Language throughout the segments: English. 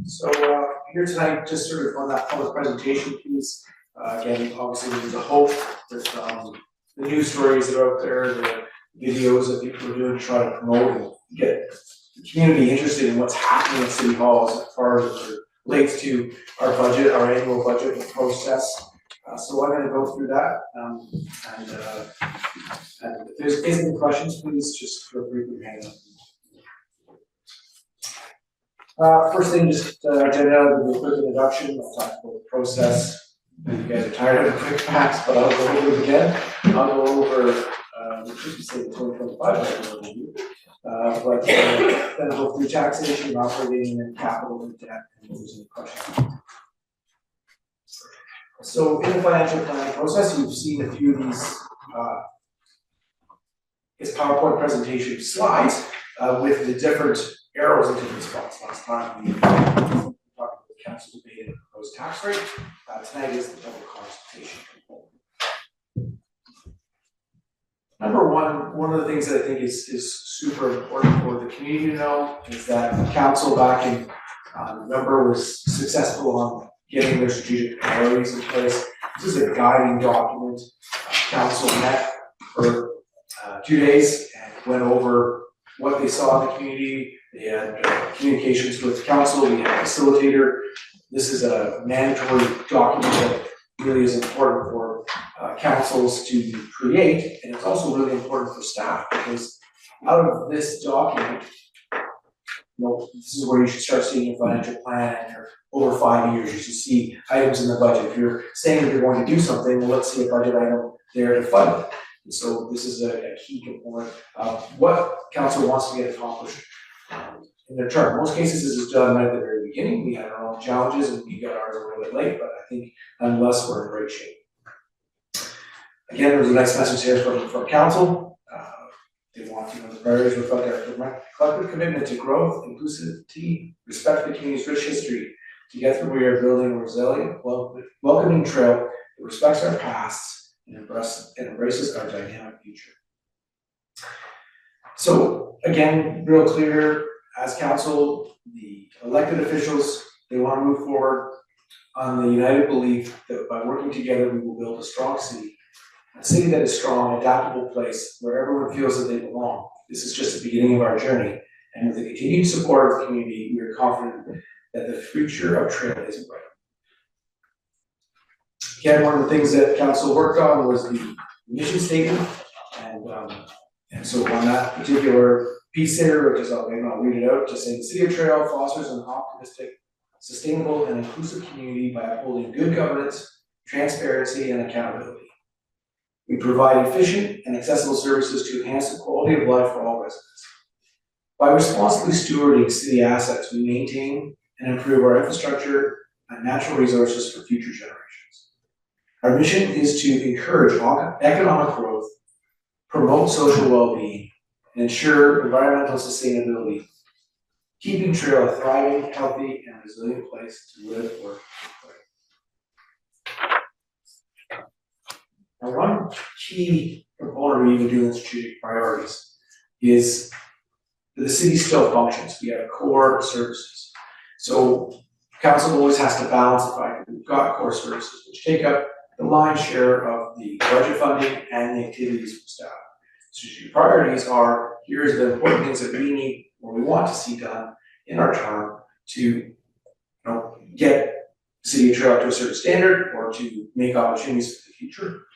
So here tonight, just sort of on that public presentation piece, again, obviously there's a hope that the news stories that are out there, the videos that people are doing to try to promote and get the community interested in what's happening at City Hall as far as it relates to our budget, our annual budget process. So I'm going to go through that, and if there's any questions, please just feel free to hang up. First thing, just agenda, the quick introduction. I'll talk about the process. You guys are tired of the quick facts, but I'll go over it again. I'll go over, we should say the 2025 budget review, but then I'll go through taxation, operating, and capital and debt, and if there's any questions. So in the financial planning process, you've seen a few of these PowerPoint presentation slides with the different arrows in different spots. Last time we talked about the council debate and proposed tax rate. Tonight is the public consultation component. Number one of the things that I think is super important for the community to know is that the council back in November was successful on getting their strategic priorities in place. This is a guiding document. Council met for 2 days and went over what they saw in the community. They had communications with council. We had a facilitator. This is a mandatory document that really is important for councils to create, and it's also really important for staff because out of this document, this is where you should start seeing your financial plan, and over 5 years, you should see items in the budget. If you're saying that you're going to do something, well, let's see a budget item there to fund it. And so this is a key component of what council wants to get accomplished in their term. Most cases, this is done right at the very beginning. We had our own challenges and we got ours a little bit late, but I think nonetheless, we're in great shape. Again, there's a nice message here from council. They want the priorities reflect our collective commitment to growth, inclusivity, respect for the community's rich history. Together, we are building a resilient, welcoming trail that respects our past and embraces our dynamic future. So again, real clear, as council, the elected officials, they want to move forward on the united belief that by working together, we will build a strong city. A city that is strong, adaptable place where everyone feels that they belong. This is just the beginning of our journey. And with the continued support of the community, we are confident that the future of Trail is bright. Again, one of the things that council worked on was the mission statement. And so on that particular piece there, which is I'll read it out, to say the City of Trail fosters an optimistic, sustainable, and inclusive community by upholding good governance, transparency, and accountability. We provide efficient and accessible services to enhance the quality of life for all residents. By responsibly stewarding city assets, we maintain and improve our infrastructure and natural resources for future generations. Our mission is to encourage economic growth, promote social well-being, and ensure environmental sustainability, keeping Trail a thriving, healthy, and resilient place to live, work, and play. Now, one key component of even doing strategic priorities is that the city still functions. We have core services. So council always has to balance the fact that we've got core services which take up the lion's share of the budget funding and the activities from staff. Strategic priorities are, here's the important things that we need or we want to see done in our term to get the City of Trail to a certain standard or to make opportunities for the future.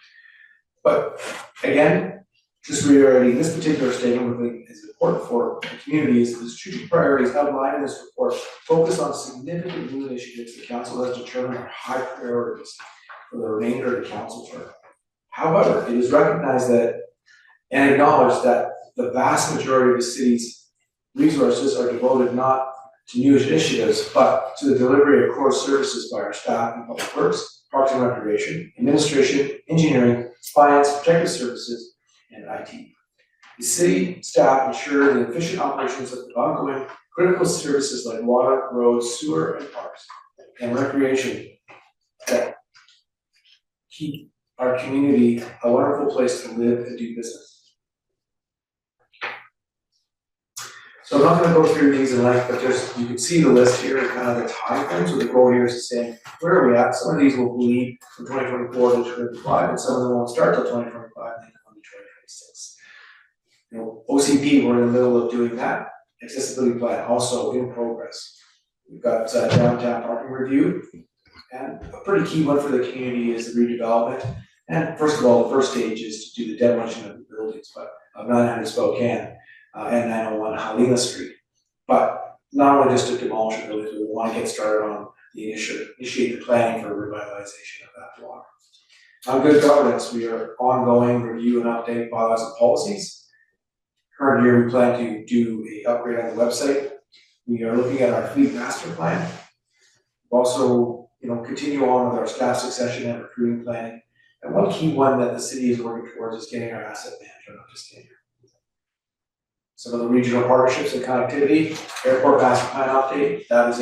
But again, just reiterating, this particular statement is important for the community is the strategic priorities outlined in this report focus on significant new initiatives the council has determined are high priorities for the remainder of the council term. However, it is recognized that and acknowledged that the vast majority of the city's resources are devoted not to new initiatives, but to the delivery of core services by our staff in public works, parks and recreation, administration, engineering, finance, protective services, and IT. The city staff ensure the efficient operations of the ongoing critical services like water, roads, sewer, and parks, and recreation that keep our community a wonderful place to live and do business. So I'm not gonna go through these in length, but you can see the list here and kind of the time frame. So the goal here is to say, where are we at? Some of these will bleed from 2024 to 2025, and some of them won't start till 2025 and then come to 2026. You know, OCP, we're in the middle of doing that. Accessibility plan also in progress. We've got downtown parking review, and a pretty key one for the community is the redevelopment. And first of all, the first stage is to do the demolition of the buildings, but of 900 Spokane and 901 Helena Street. But not only just to demolish the buildings, we want to get started on the initiate the planning for revitalization of that block. On good governance, we are ongoing review and update bylaws and policies. Current year, we plan to do a upgrade on the website. We are looking at our fleet master plan. Also, continue on with our staff succession and recruiting planning. And one key one that the city is working towards is getting our asset management up to standard. Some of the regional partnerships and connectivity, airport master plan update, that is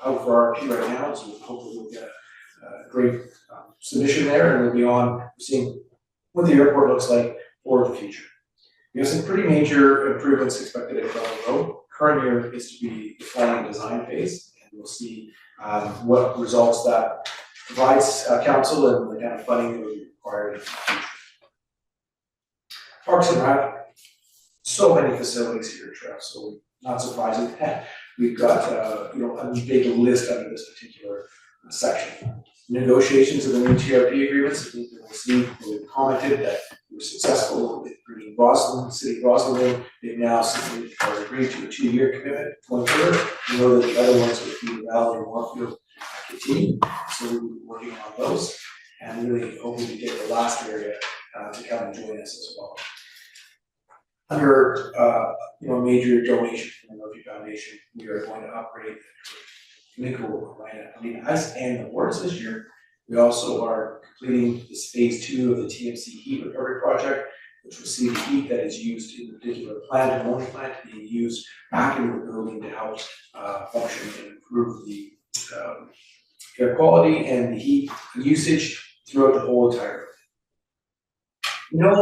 out for RFP right now, so hopefully we'll get a great submission there, and we'll be on seeing what the airport looks like for the future. We have some pretty major improvements expected across the road. Current year is to be the planning and design phase, and we'll see what results that provides council and the kind of funding that will be required in the future. Parks and Rec, so many facilities here, Trev, so not surprising. We've got a big list under this particular section. Negotiations of the new TRP agreements, I think we'll see, we've commented that we were successful with bringing City of Roslyn. They've now submitted or agreed to a 2-year commitment going forward. We know that the other ones with Feeder Valley and Warfield continue, so we'll be working on those and really hoping to get the last area to come and join us as well. Under major donation from the Murphy Foundation, we are going to upgrade the Nickel Arena Ice and the Wards this year. We also are completing this phase 2 of the TMC heat recovery project, which will see the heat that is used in the particular plant and only plant being used back into the building to help function and improve the air quality and the heat usage throughout the whole entire building.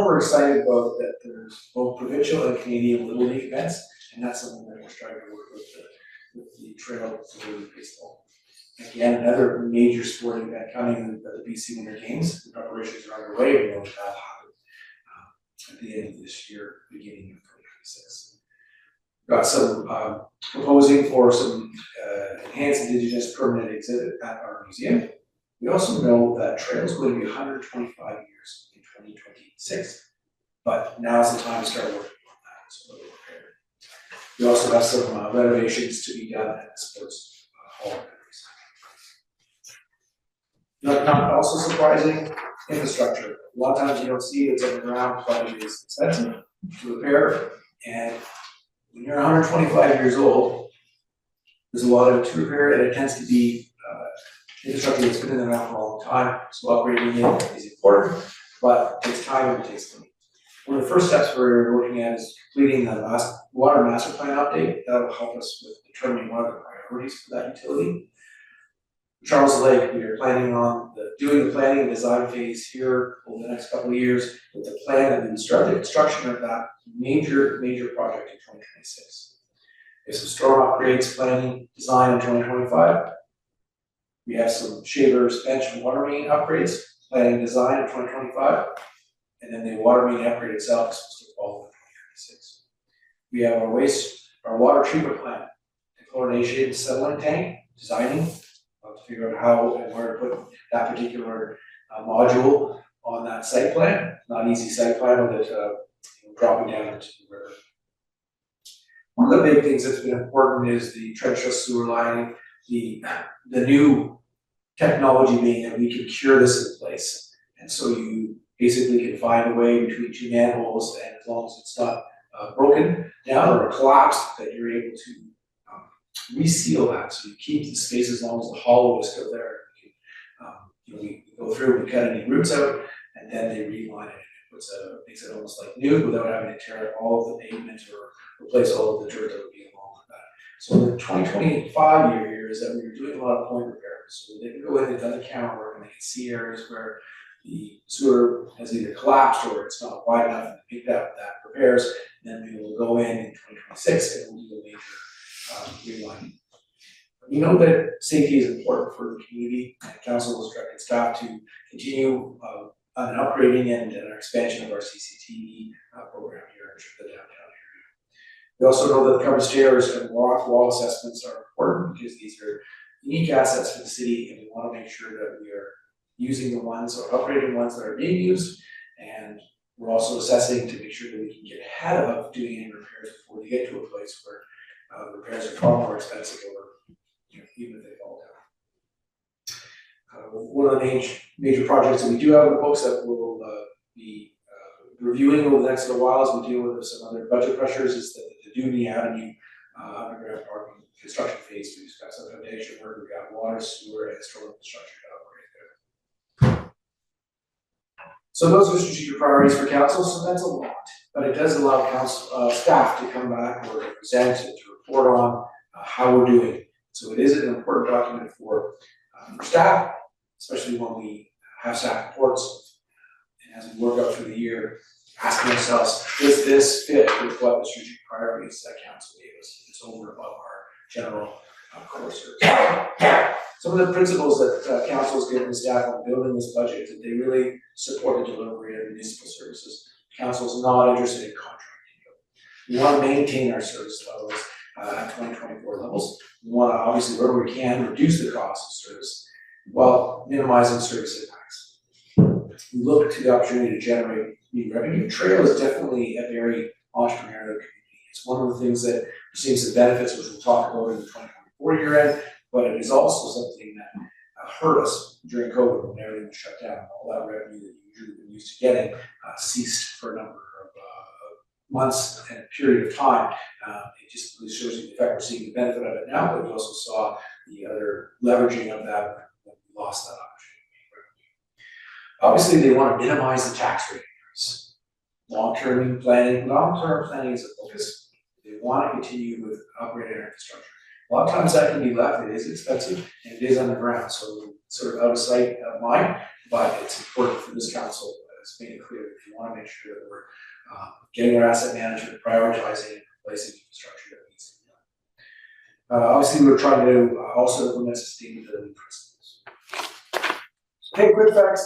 We're excited about that there's both provincial and Canadian Little League events, and that's something that we're starting to work with the Trail Facility Baseball. Again, another major sporting event coming at the BC Winter Games. The preparations are underway. We know that'll happen at the end of this year, beginning of 2026. We've got some proposing for some enhanced Indigenous permanent exhibit at our museum. We also know that Trail is going to be 125 years in 2026, but now's the time to start working on that. So we're prepared. We also have some renovations to be done at the sports hall. Not also surprising, infrastructure. A lot of times you don't see it's on the ground, but it is expensive to repair. And when you're 125 years old, there's a lot of it to repair, and it tends to be infrastructure that's been in the ground for a long time. So upgrading it is important, but it takes time and it takes money. One of the first steps we're looking at is completing the water master plan update. That will help us with determining what are the priorities for that utility. Charles Lake, we are planning on doing the planning and design phase here over the next couple of years with the plan and then start the construction of that major project in 2026. There's some storm upgrades planning design in 2025. We have some shavers, bench and water main upgrades planning and design in 2025. And then the water main upgrade itself is supposed to follow in 2026. We have our water treatment plant, the chlorination settling tank, designing. To figure out how and where to put that particular module on that site plan. Not easy site plan with it dropping down into the river. One of the big things that's been important is the trenchless sewer lining, the new technology being that we can cure this in place. And so you basically can find a way between 2 manholes, and as long as it's not broken down or collapsed, that you're able to reseal that, so you keep the space as long as the hollow is still there. We go through, we cut any roots out, and then they reline it. It makes it almost like new without having to tear out all of the pavement or replace all of the dirt that would be along with that. So the 2025 year here is that we were doing a lot of point repairs. So they can go in and done the camera work, and they can see areas where the sewer has either collapsed or it's not wide enough to pick that repairs, then we will go in 2026 and we'll do a major relining. We know that safety is important for the community, and council has directed staff to continue on upgrading and our expansion of our CCTV program here in the downtown area. We also know that the covered stairs and wall assessments are important because these are unique assets for the city, and we want to make sure that we are using the ones or upgrading ones that are being used, and we're also assessing to make sure that we can get ahead of doing any repairs before they get to a place where the repairs are far more expensive or even if they fall down. One of the major projects that we do have in the books that we'll be reviewing over the next little while as we deal with some other budget pressures is the Dooney Avenue underground parking construction phase. We've got some foundation work, we've got water, sewer, and storm infrastructure to upgrade there. So those are strategic priorities for council, so that's a lot, but it does allow council staff to come back or to present and to report on how we're doing. So it is an important document for staff, especially when we have staff reports, and as we work up through the year, asking ourselves, does this fit with what the strategic priorities that council gave us? It's over and above our general core service. Some of the principles that council has given staff on building this budget, that they really support the delivery of municipal services. Council is not interested in contracting. We want to maintain our service levels at 2024 levels. We want to obviously, wherever we can, reduce the cost of service while minimizing service impacts. We look to the opportunity to generate new revenue. Trail is definitely a very entrepreneurial community. It's one of the things that we're seeing some benefits, which we'll talk about in the 2024 year end, but it is also something that hurt us during COVID when everything was shut down. All that revenue that you usually been used to getting ceased for a number of months and a period of time. It just really shows you the fact we're seeing the benefit of it now, but we also saw the other leveraging of that when we lost that opportunity. Obviously, they want to minimize the tax rate increase. Long-term planning is a focus. They want to continue with upgrading our infrastructure. A lot of times that can be left, it is expensive, and it is underground, so sort of out of sight, out of mind, but it's important for this council, it's made it clear that you want to make sure that we're getting our asset management, prioritizing and replacing infrastructure that needs to be done. Obviously, we're trying to also implement sustainability principles. Okay, quick facts.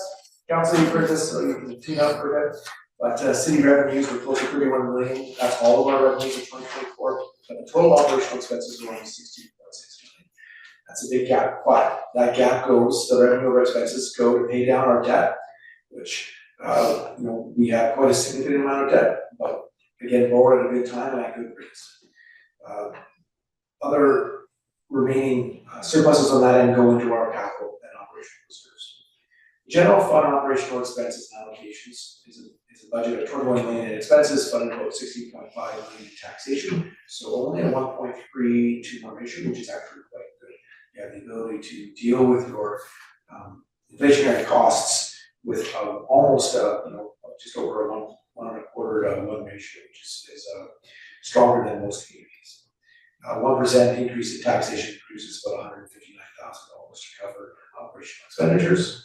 Council, you've heard this, so you can tune out for a bit. But city revenues were close to 31 million. That's all of our revenues in 2024. But the total operational expenses were only 16.6 million. That's a big gap. But that gap goes, the revenue over expenses go to pay down our debt, which we have quite a significant amount of debt, but again, borrowed at a good time and at good rates. Other remaining surpluses on that end go into our capital and operational reserves. General fund operational expenses and allocations is a budget of 21 million in expenses, funded about 16.5 million in taxation. So only a 1.3 to 1 ratio, which is actually quite good. You have the ability to deal with your inflationary costs with almost just over a 1.25 to 1 ratio, which is stronger than most communities. 1% increase in taxation produces about $159,000 to cover operational expenditures.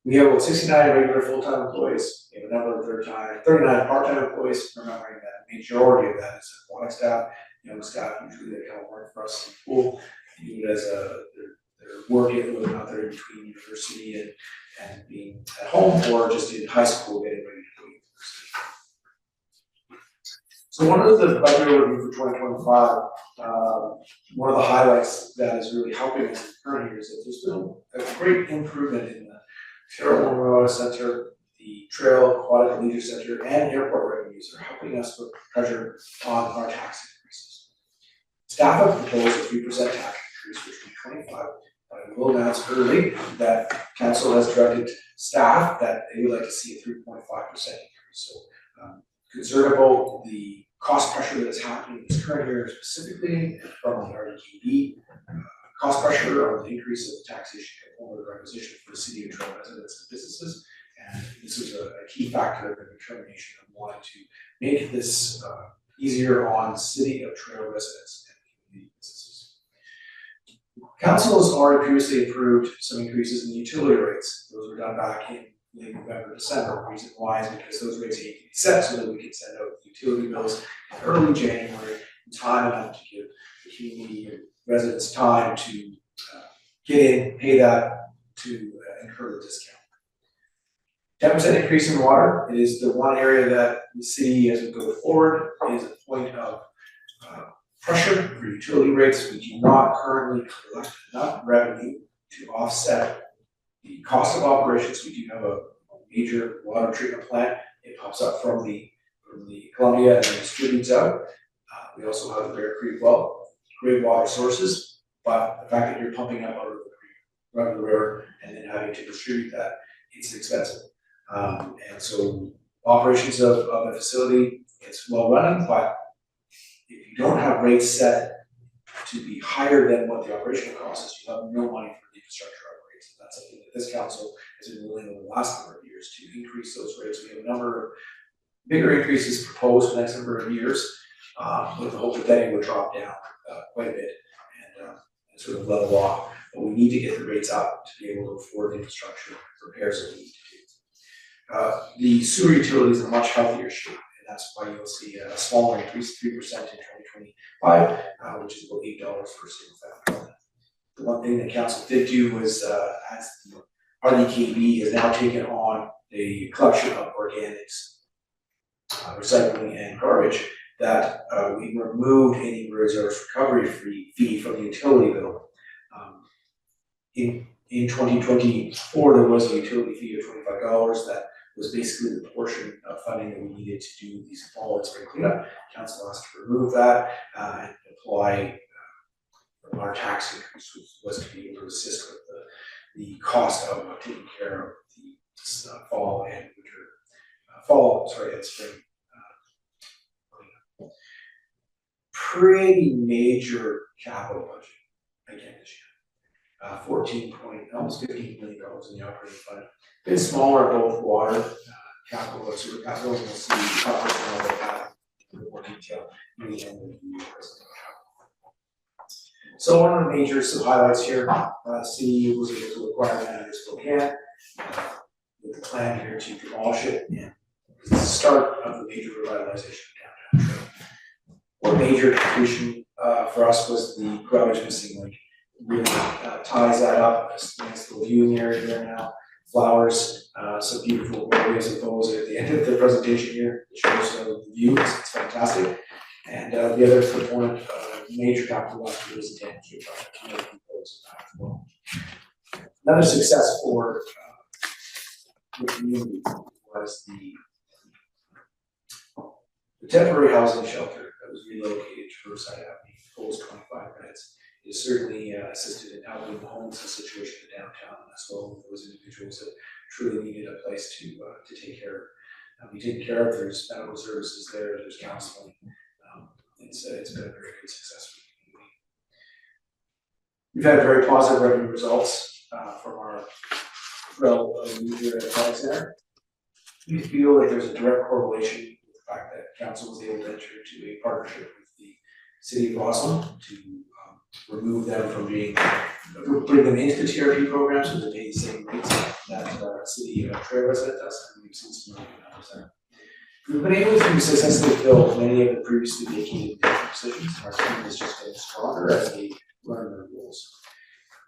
We have about 69 regular full-time employees. We have a number of 39 part-time employees, remembering that the majority of that is aquatic staff, young staff, usually they come work for us in the pool, even as they're working, living out there in between university and being at home, or just in high school getting ready to go to university. So one of the budget review for 2025, one of the highlights that is really helping us in the current year is that there's been a great improvement in the Carroll Memorial Center, the Trail Aquatic Leisure Center, and airport revenues are helping us put pressure on our tax increases. Staff have proposed a 3% tax increase for 2025. I will announce early that council has directed staff that they would like to see a 3.5% increase. So concerned about the cost pressure that is happening in this current year, specifically from the RDKB, cost pressure on the increase of the taxation component of requisition for city and trail residents and businesses. And this is a key factor in the determination of wanting to make this easier on city of trail residents and community businesses. Council has already previously approved some increases in the utility rates. Those were done back in late November, December. The reason why is because those rates need to be set so that we can send out utility bills in early January in time enough to give the community and residents time to get in, pay that, to incur the discount. 10% increase in water. It is the one area that the city, as we go forward, is a point of pressure for utility rates. We do not currently collect enough revenue to offset the cost of operations. We do have a major water treatment plant. It pops up from the Columbia and then distributes out. We also have the Bear Creek well, great water sources, but the fact that you're pumping up out of the creek, out of the river, and then having to distribute that, it's expensive. And so operations of a facility, it's well running, but if you don't have rates set to be higher than what the operational cost is, you have no money for the infrastructure upgrades. And that's something that this council has been willing over the last number of years to increase those rates. We have a number of bigger increases proposed for the next number of years, with the hope that they would drop down quite a bit and sort of level off. But we need to get the rates up to be able to afford the infrastructure repairs that we need to do. The sewer utilities are much healthier shape, and that's why you'll see a smaller increase, 3% in 2025, which is about $8 for a single family. The one thing the council did do was, as the RDKB has now taken on the collection of organics, recycling and garbage, that we removed any reserve recovery fee from the utility bill. In 2024, there was a utility fee of $25 that was basically the portion of funding that we needed to do these fall and spring cleanup. Council asked to remove that and apply our tax increase, which was to be able to assist with the cost of taking care of the fall and winter, and spring cleanup. Pretty major capital budget again this year. Almost $15 million in the operating fund. A bit smaller, both water capital and sewer capital. We'll see progress on all of that in more detail in the end of the year. So one of the major highlights here, city was able to acquire land under Spokane with the plan here to demolish it, and it's the start of the major revitalization of downtown. One major completion for us was the garbage missing link. Really ties that up. It's a nice little viewing area there now. Flowers, some beautiful areas of those at the end of the presentation here. It shows the view, it's fantastic. And the other component, major capital last year is the Dam Street project. Well. Another success for the community was the temporary housing shelter that was relocated to Riverside Avenue, proposed 25 beds. It certainly assisted in helping the homelessness situation in downtown as well. Those individuals that truly needed a place to take care of. Be taken care of. There's medical services there. There's counseling. It's been a very good success for the community. We've had very positive revenue results from our user enterprise center. We feel that there's a direct correlation with the fact that council was able to enter into a partnership with the city of Roslyn to remove them from bring them into the TRP program so that they pay the same rates that city trail resident does, and we've seen some really good numbers there. We've been able to successfully fill many of the previously vacated positions. Our team is just getting stronger as they learn their roles.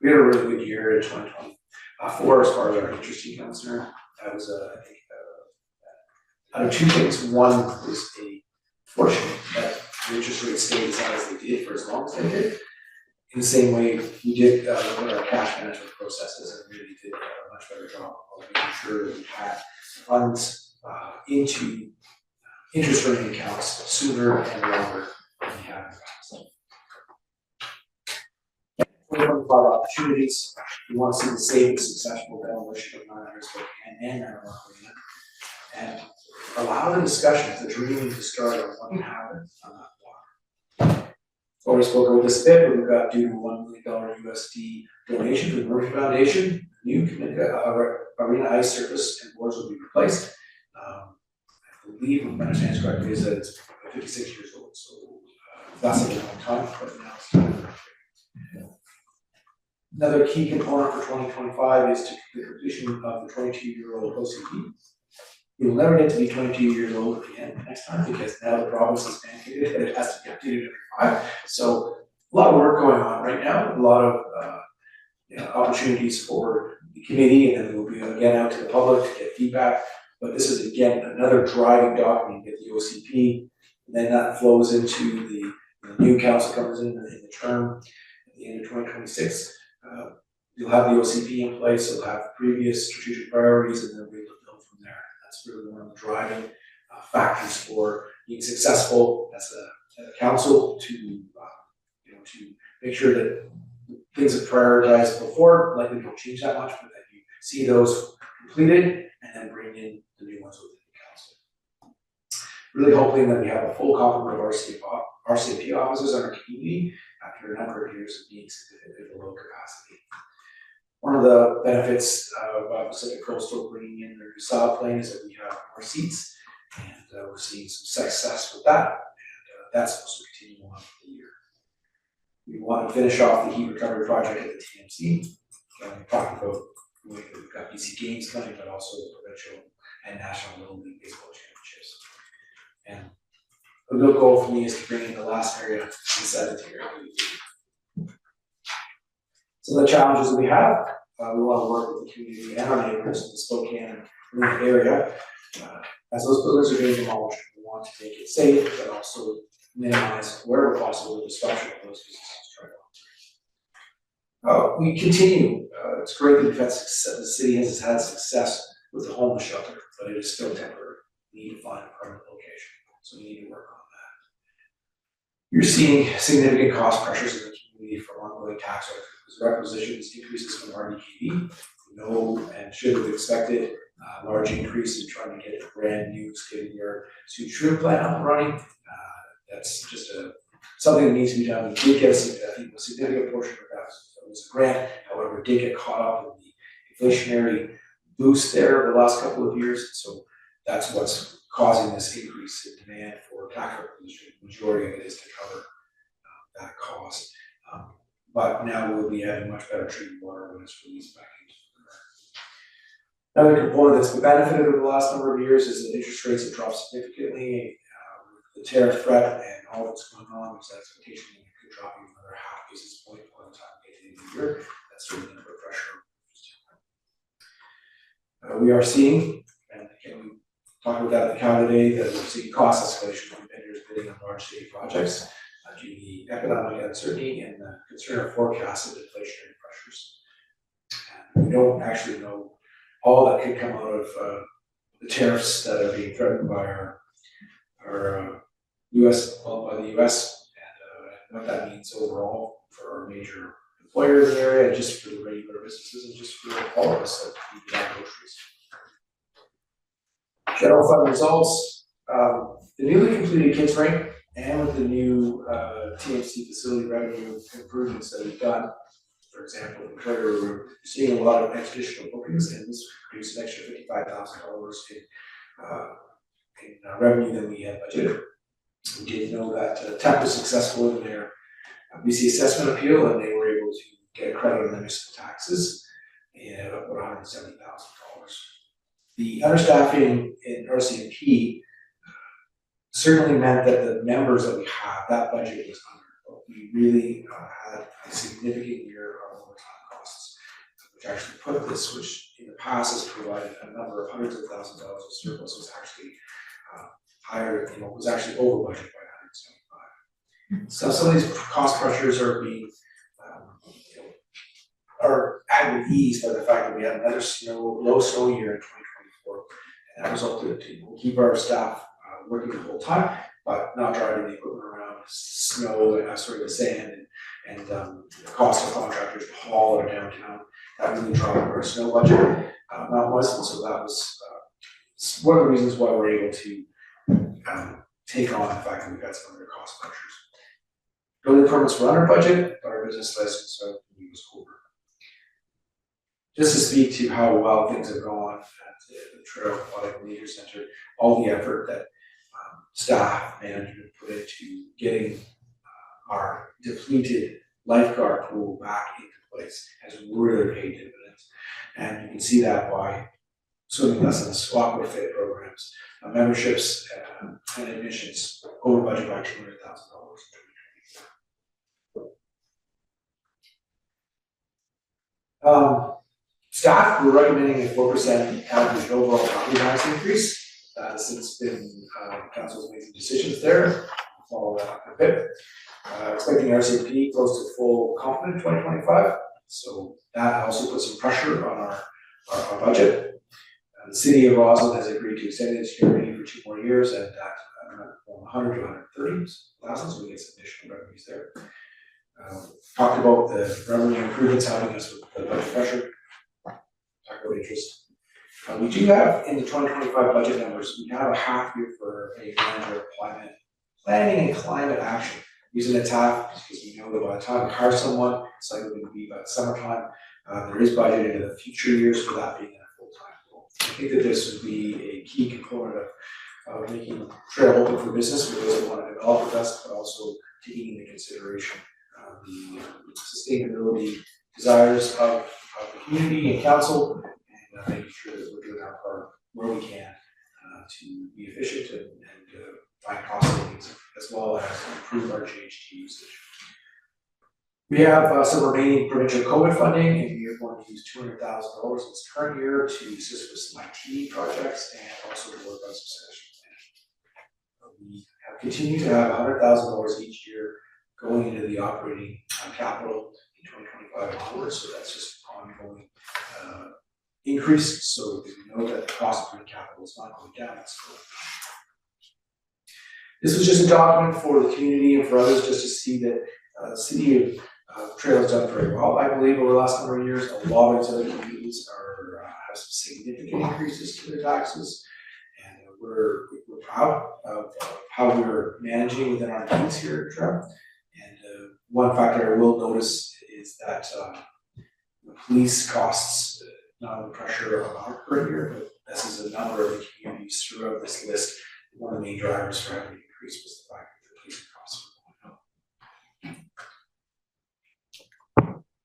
We had a really good year in 2024 as far as our interest income concerned. That was I think out of two things. One was a fortune that the interest rates stayed as high as they did for as long as they did. In the same way, we did look at our cash management processes and really did a much better job of making sure that we had funds into interest earning accounts sooner and longer than we have in the past. 2025 opportunities. We want to see the safe and successful demolition of 900 Spokane and Marijuana Arena, and allow the discussions, the dreaming to start on what can happen on that block. Already spoke about this a bit, but we've got due to $1 million USD donation to the Murphy Foundation. New arena ice surface and boards will be replaced. I believe, if my understanding is correctly, is that it's 56 years old, so that's a long time, but now it's time. Another key component for 2025 is the completion of the 22-year-old OCP. You will never get to be 22 years old again next time, because now the province is mandated that it has to be updated every 5. So a lot of work going on right now, a lot of opportunities for the committee, and then we'll be again out to the public to get feedback. But this is again another driving document, get the OCP, and then that flows into the new council comes in the term at the end of 2026. You'll have the OCP in place, you'll have previous strategic priorities, and then we'll build from there. That's really one of the driving factors for being successful as a council to to make sure that things are prioritized before likely don't change that much, but that you see those completed and then bring in the new ones within the council. Really hoping that we have a full complement of RCMP officers in our community after a number of years of being significantly below capacity. One of the benefits of Pacific Coastal bringing in their new saw plane is that we have more seats, and we're seeing some success with that, and that's supposed to continue on for the year. We want to finish off the heat recovery project at the TMC. We talked about we've got BC Games coming, but also the provincial and national Little League baseball championships. And the real goal for me is to bring in the last area inside the tier. So the challenges that we have, we want to work with the community and our neighbors in the Spokane and area. As those buildings are being demolished, we want to make it safe, but also minimize wherever possible the disruption of those businesses. We continue. It's great that we've had success. The city has had success with the homeless shelter, but it is still temporary. We need to find a permanent location, so we need to work on that. You're seeing significant cost pressures in the community from ongoing tax requisitions, increases from RDKB. We know and should have expected a large increase in trying to get a brand new state-of-the-art Sioux Shrimp plant up and running. That's just something that needs to be done. We did get a significant portion of that. It was a grant, however, it did get caught up in the inflationary boost there over the last couple of years. So that's what's causing this increase in demand for tax requisition. The majority of it is to cover that cost. But now we'll be having much better treated water when it's released back into the river. Another component that's benefited over the last number of years is that interest rates have dropped significantly. The tariff threat and all that's going on, there's an expectation that it could drop even another half basis point by the time we get to the end of the year. That's really going to put pressure on. We are seeing, and again, we talked about that at the county today, that we're seeing cost escalation from vendors bidding on large city projects due to the economic uncertainty and the concern of forecasted inflationary pressures. And we don't actually know all that could come out of the tariffs that are being threatened by our by the US, and what that means overall for our major employers in the area, and just for the regular businesses, and just for all of us that need to buy groceries. General fund results, the newly completed kids rink and with the new TMC facility revenue improvements that we've done, for example, in the treasury room, we're seeing a lot of additional bookings, and this produced an extra $55,000 in revenue than we had budgeted. We did know that TAP was successful in their BC assessment appeal, and they were able to get a credit on their municipal taxes and about $170,000. The understaffing in RCMP certainly meant that the members that we have, that budget was under, but we really had a significant year of overtime costs, which actually put this, which in the past has provided a number of hundreds of thousands of dollars of surplus, was actually higher, was actually over budget by 175. So some of these cost pressures are being, are having eased by the fact that we had another low snow year in 2024, and that resulted in we'll keep our staff working the whole time, but not driving the equipment around snow and the sand and the cost of contractors to haul or downtown. That really dropped our snow budget, not was, and so that was one of the reasons why we're able to take on the fact that we've got some other cost pressures. Building permits were under budget, but our business license was over. Just to speak to how well things have gone at the Trail Aquatic Leisure Center, all the effort that staff management put into getting our depleted lifeguard pool back into place has really paid dividends. And you can see that by swimming lessons, walkway fit programs, memberships, and admissions over budget by $200,000. Staff were recommending a 4% average overall property tax increase. Since been council's making decisions there. Follow that up a bit. Expecting RCP close to full complement in 2025. So that also puts some pressure on our budget. The city of Roslyn has agreed to extend its security for 2 more years at from 100 to 130,000, so we get some additional revenues there. Talked about the revenue improvements helping us with the budget pressure. Talked about interest. We do have in the 2025 budget numbers, we have a half year for a manager of planning and climate action. Using a TAF because we know that by the time we hire someone, it's likely going to be about summertime. There is budget into the future years for that being a full-time role. I think that this would be a key component of making trail open for business for those that want to develop with us, but also taking into consideration the sustainability desires of the community and council, and making sure that we're doing our part where we can to be efficient and find cost savings, as well as improve our GHG usage. We have some remaining provincial COVID funding, and we are going to use $200,000 this current year to assist with some IT projects and also to work on some succession planning. We have continued to have $100,000 each year going into the operating capital in 2025 onwards, so that's just ongoing increase. So we know that the cost of operating capital is not going down, it's going up. This was just a document for the community and for others just to see that the city of Trail has done very well, I believe, over the last number of years. A lot of its other communities have some significant increases to their taxes, and we're proud of how we're managing within our means here at Trail. And one factor I will notice is that the police costs not only pressure on our current year, but this is a number of the communities throughout this list. One of the main drivers for having an increase was the fact that the police costs were going up.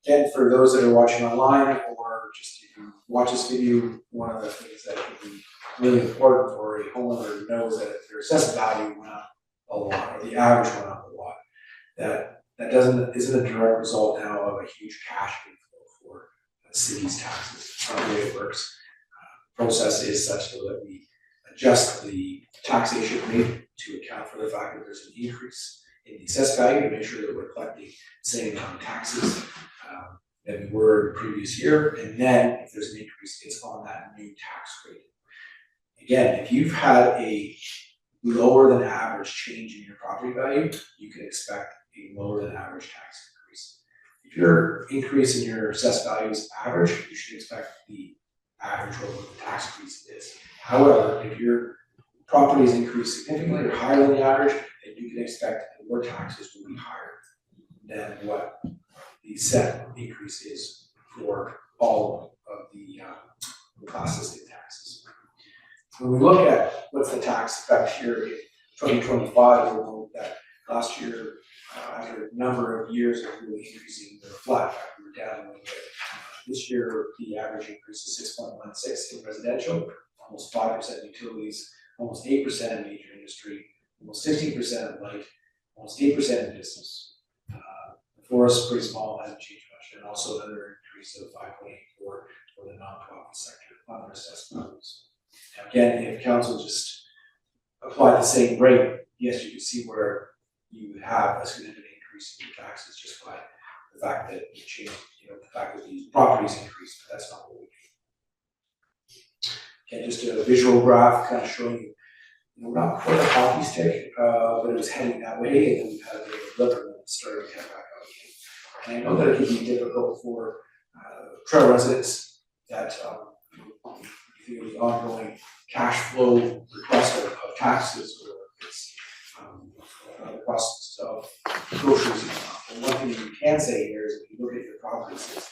Again, for those that are watching online or just if you watch this video, one of the things that can be really important for a homeowner to know is that if their assessed value went up a lot, or the average went up a lot, that isn't a direct result now of a huge cash inflow for the city's taxes. It's not the way it works. The process is such that we adjust the taxation rate to account for the fact that there's an increase in the assessed value to make sure that we're collecting the same amount of taxes than we were in the previous year. And then if there's an increase, it's on that new tax rate. Again, if you've had a lower than average change in your property value, you can expect a lower than average tax increase. If your increase in your assessed value is average, you should expect the average rate of the tax increase is. However, if your property is increased significantly or higher than the average, then you can expect that your taxes will be higher than what the set increase is for all of the classes of taxes. When we look at what's the tax effect here in 2025, we'll note that last year, after a number of years of really increasing, the flat factor, we were down a little bit. This year, the average increase is 6.16 in residential, almost 5% in utilities, almost 8% in major industry, almost 16% in light, almost 8% in business. The forest, pretty small, hasn't changed much, and also another increase of 5.84 for the nonprofit sector, other assessed values. Now again, if council just applied the same rate, yes, you can see where you have a significant increase in your taxes just by the fact that you change, the fact that these properties increase, but that's not what we do. Okay, just a visual graph kind of showing you, not quite a hockey stick, but it was heading that way, and then we had a bit of a blip and then it started to head back out again. And I know that it can be difficult for Trail residents that you think of the ongoing cash flow request of taxes, or it's the costs of groceries. And one thing you can say here is if you look at your properties,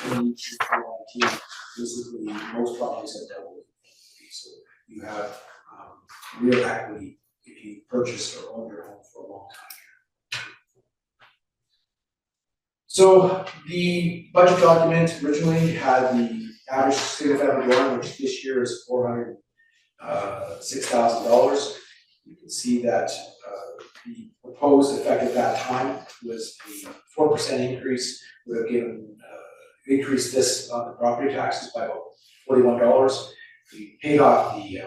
in 2019, basically most properties have doubled. So you have real equity if you purchased or owned your home for a long time. So the budget document originally had the average single-family dwelling, which this year is $406,000. You can see that the proposed effect at that time was a 4% increase. We have given increased this on the property taxes by about $41. We paid off the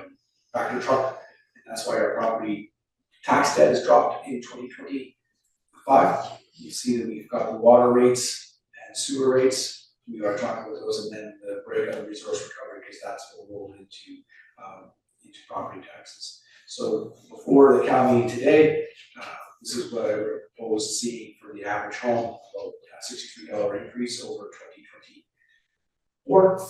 factory truck, and that's why our property tax debt has dropped in 2025. You see that we've got the water rates and sewer rates. We are talking about those, and then the breakup of resource recovery, because that's what will roll into property taxes. So before the county meeting today, this is what I propose seeing for the average home, about $63 increase over 2024.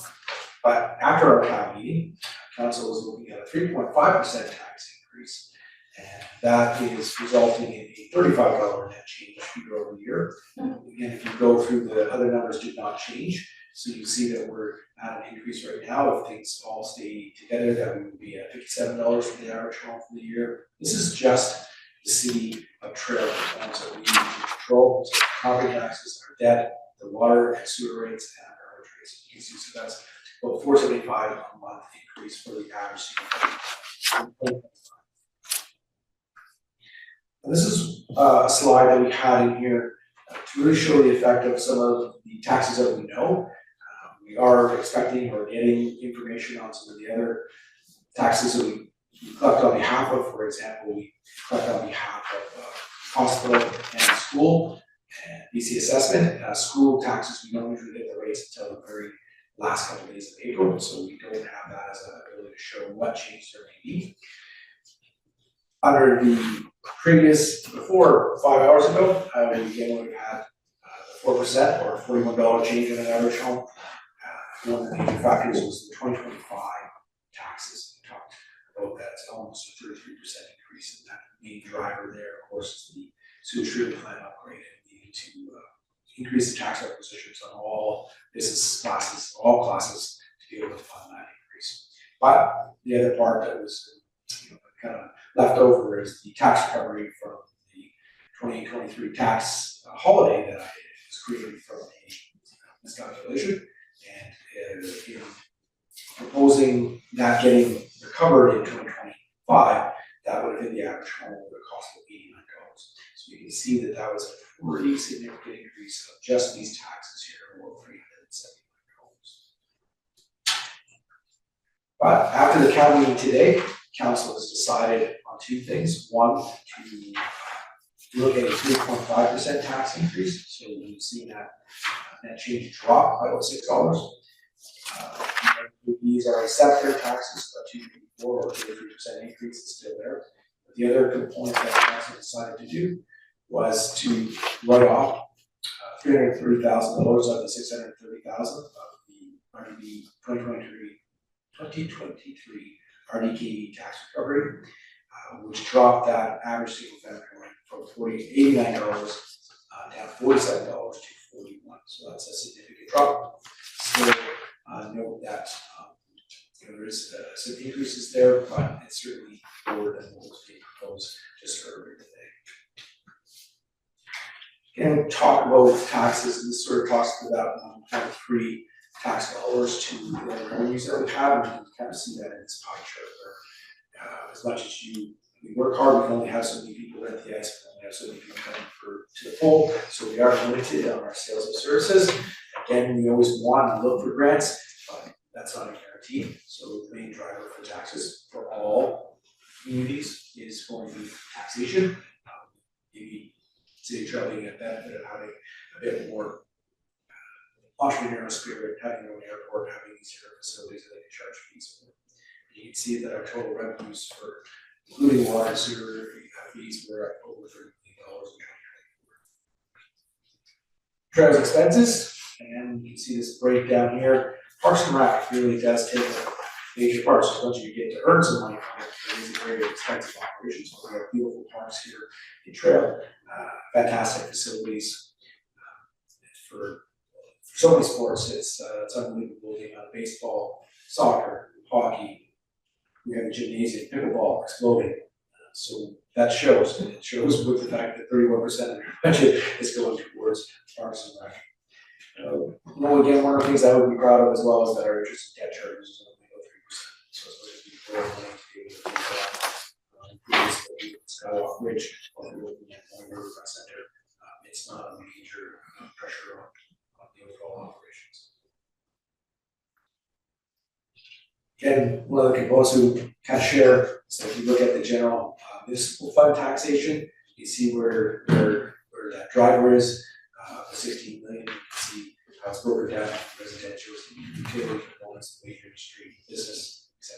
But after our county meeting, council is looking at a 3.5% tax increase, and that is resulting in a $35 net change year over year. Again, if you go through the other numbers, did not change. So you see that we're at an increase right now. If things all stay together, that we would be at $57 for the average home for the year. This is just the city of Trail, the ones that we need to control. So property taxes, our debt, the water and sewer rates, and our garbage rates. You can see, so that's about $475 a month increase for the average single. This is a slide that we had in here to really show the effect of some of the taxes that we know. We are expecting or getting information on some of the other taxes that we collect on behalf of. For example, we collect on behalf of hospital and school and BC assessment. School taxes, we don't usually get the rates until the very last couple of days of April, so we don't have that as an ability to show what change there may be. Under the previous, before 5 hours ago, we again would have had 4% or $41 change in an average home. One of the major factors was the 2025 taxes. We talked about that. It's almost a 33% increase, and that main driver there, of course, is the sewage treatment plant upgrade and needing to increase the tax requisitions on all business classes, all classes, to be able to fund that increase. But the other part that was kind of left over is the tax recovery from the 2023 tax holiday that was created from a miscalculation. And in proposing that getting recovered in 2025, that would have hit the average home with a cost of $89. So you can see that that was a pretty significant increase of just these taxes here, or 379 homes. But after the county meeting today, council has decided on two things. One, to look at a 3.5% tax increase. So you've seen that net change drop by about $6. These are accepted taxes, about 2.4 or 33% increase is still there. But the other component that council decided to do was to write off $330,000 of the $630,000 of the RDB 2023 RDK tax recovery, which dropped that average single family rent from $89 down $47 to $41. So that's a significant drop. So note that there is some increases there, but it's certainly lower than what was being proposed just earlier today. Again, talk about taxes, and this sort of talks about kind of three tax dollars to the revenues that we have, and you can kind of see that in this pie chart where as much as we work hard, we can only have so many people rent the ice, we only have so many people coming to the poll, so we are limited on our sales of services. Again, we always want to look for grants, but that's not a guarantee. So the main driver for taxes for all communities is going to be taxation. Maybe City of Trail being a benefit of having a bit more entrepreneurial spirit, having your own airport, having these here facilities that they can charge fees for. And you can see that our total revenues for including water and sewer fees were at over $30 million. Trails expenses, and you can see this breakdown here. Parks and Rec really does take a major part. So once you get to earn some money from it, it is a very expensive operation. So we have beautiful parks here in Trail, fantastic facilities for so many sports. It's unbelievable. The amount of baseball, soccer, hockey. We have a gymnasium, pickleball exploding. So that shows, and it shows with the fact that 31% of your budget is going towards parks and rec. Again, one of the things I would be proud of as well is that our interest in debt charges is only about 3%. So it's going to be more money to be able to do that. Skywalk Bridge, while we're looking at the Riverfront Center, it's not a major pressure on the overall operations. Again, one of the components we kind of share, so if you look at the general municipal fund taxation, you see where that driver is, the 16 million, you can see how it's broken down, residential, utility components, major industry, business, etc.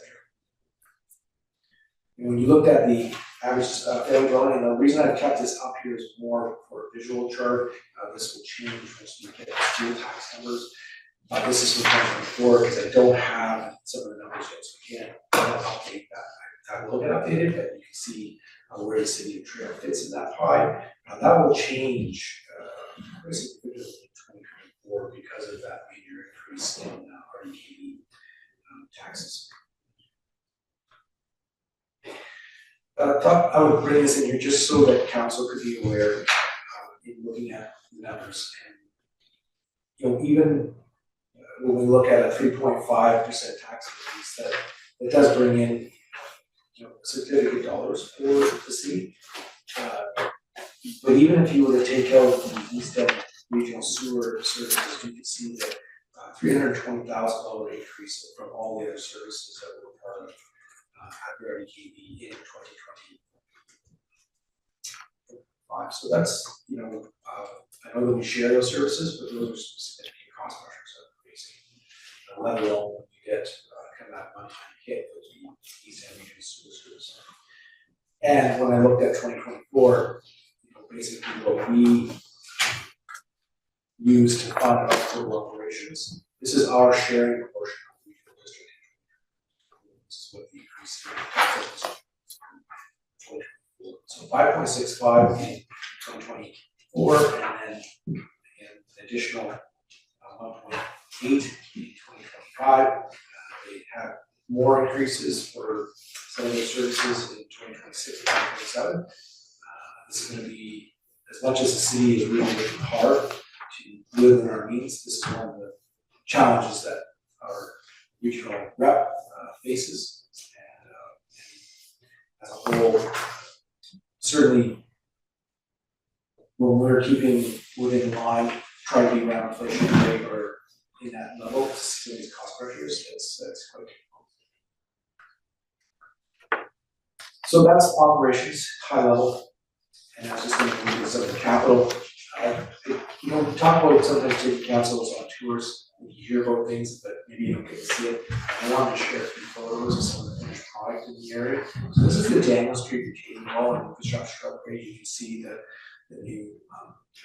And when you looked at the average family dwelling, and the reason I've kept this up here is more for a visual chart. This will change once we get the school tax numbers. This is from 2024 because I don't have some of the numbers yet, so we can't update that. That will get updated, but you can see where the city of Trail fits in that pie. That will change significantly in 2024 because of that major increase in RDKB taxes. I thought I would bring this in here just so that council could be aware in looking at the numbers. And even when we look at a 3.5% tax increase, that does bring in significant dollars for the city. But even if you were to take out the East End regional sewer services, you can see that $320,000 increase from all the other services that were part of RDKB in 2025. So that's, I know that we share those services, but those are significant cost pressures that we're facing. Let alone when you get kind of that one-time hit with the East End regional sewer service. And when I looked at 2024, basically what we use to fund our total operations, this is our sharing portion of the regional district. This is what the increase in 2024. So 5.65 in 2024, and then again, an additional 1.8 in 2025. They have more increases for some of their services in 2026 and 2027. This is going to be, as much as the city is really working hard to live in our means, this is one of the challenges that our regional rep faces. And as a whole, certainly when we're keeping within line, trying to be around inflation rate or in that level, seeing these cost pressures, that's quite difficult. So that's operations, high level. And I was just going to move to some of the capital. We talk about sometimes taking councils on tours, and you hear about things, but maybe you don't get to see it. I wanted to share a few photos of some of the finished product in the area. So this is the Daniel Street retaining wall and infrastructure upgrade. You can see the new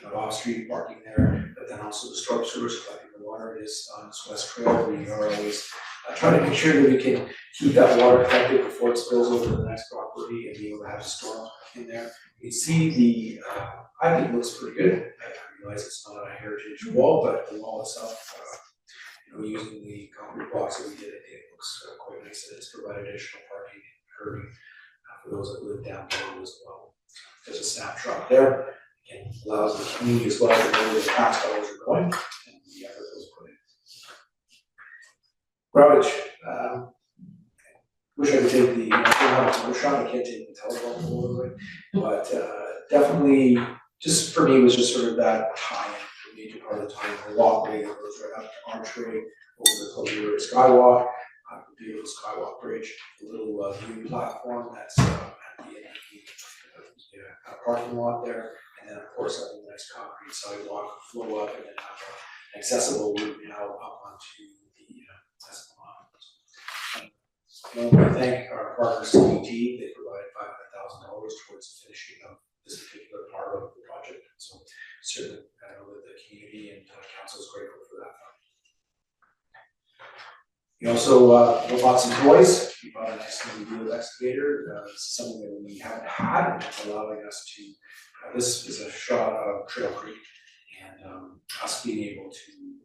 kind of off-street parking there, but then also the storm sewers collecting the water. It is on this west trail. We are always trying to make sure that we can keep that water collected before it spills over to the next property and be able to have a storm in there. You can see the, I think it looks pretty good. I realize it's not a heritage wall, but the wall itself, using the concrete blocks that we did, I think it looks quite nice. And it's provided additional parking and curbing for those that live down below as well. There's a snapshot there. Again, allows the community as well to know where the tax dollars are going and the effort that was put in. Garbage. Wish I could take the shot. I can't take the telephone photo, but definitely, just for me, was just sort of that time, the major part of the time, the walkway that goes right up to Archway, over the River Skywalk, the beautiful Skywalk Bridge, the little viewing platform that's at the end of the parking lot there, and then of course having a nice concrete sidewalk flow up and then have an accessible route now up onto the Esplanade. I want to thank our partner CBT. They provided $500,000 towards the finishing of this particular part of the project. So certainly I know that the community and council is grateful for that. We also bought some toys. We bought a nice new excavator. This is something that we haven't had, and it's allowing us to, this is a shot of Trail Creek, and us being able to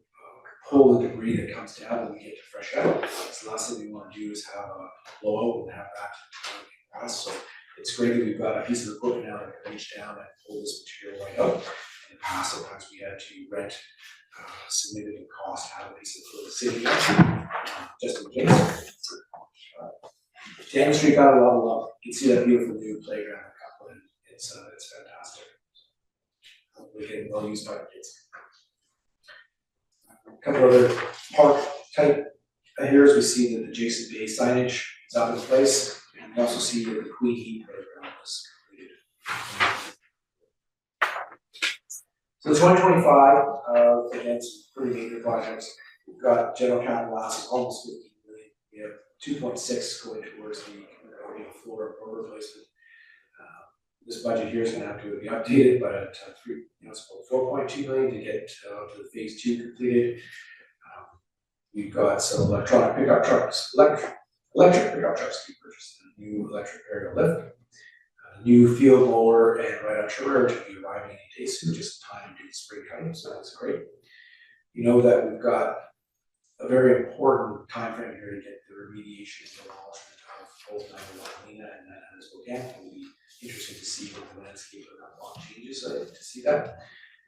pull the debris that comes down when we get to fresh out. So the last thing we want to do is have a blowout and have that pass. So it's great that we've got a piece of equipment now that can reach down and pull this material right out. In the past, sometimes we had to rent significant cost out of a piece of the city, just in case. Dam Street got a lot of love. You can see that beautiful new playground that got put in. It's fantastic. Hopefully getting well used by the kids. A couple other park type areas, we see that the Jason Bay signage is out in place. And we also see that the Queen Heat playground was completed. So 2025, again, some pretty major projects. We've got general capital assets almost 15 million. We have 2.6 going towards the floor replacement. This budget here is going to have to be updated, but at it's about 4.2 million to get to the phase 2 completed. We've got some electric pickup trucks to be purchased, a new electric aerial lift, a new field mower, and right on Schroeder to be arriving any day soon, just in time to do the spring cutting, so that's great. You know that we've got a very important time frame here to get the remediation and demolishment of both 911 and Spokane. It will be interesting to see what the landscape of that lot changes to see that.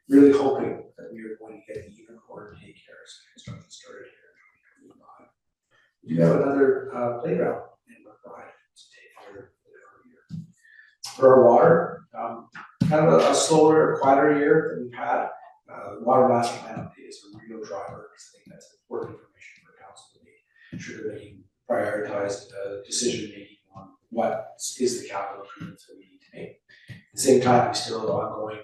Really hoping that we are going to get the unicorn daycare construction started here in 2025. We do have another playground in McBride to take care of the year. For our water, kind of a slower, quieter year than we've had. The water master plan update is a real driver because I think that's important information for council to make sure they're making prioritized decision making on what is the capital improvements that we need to make. At the same time, we still have ongoing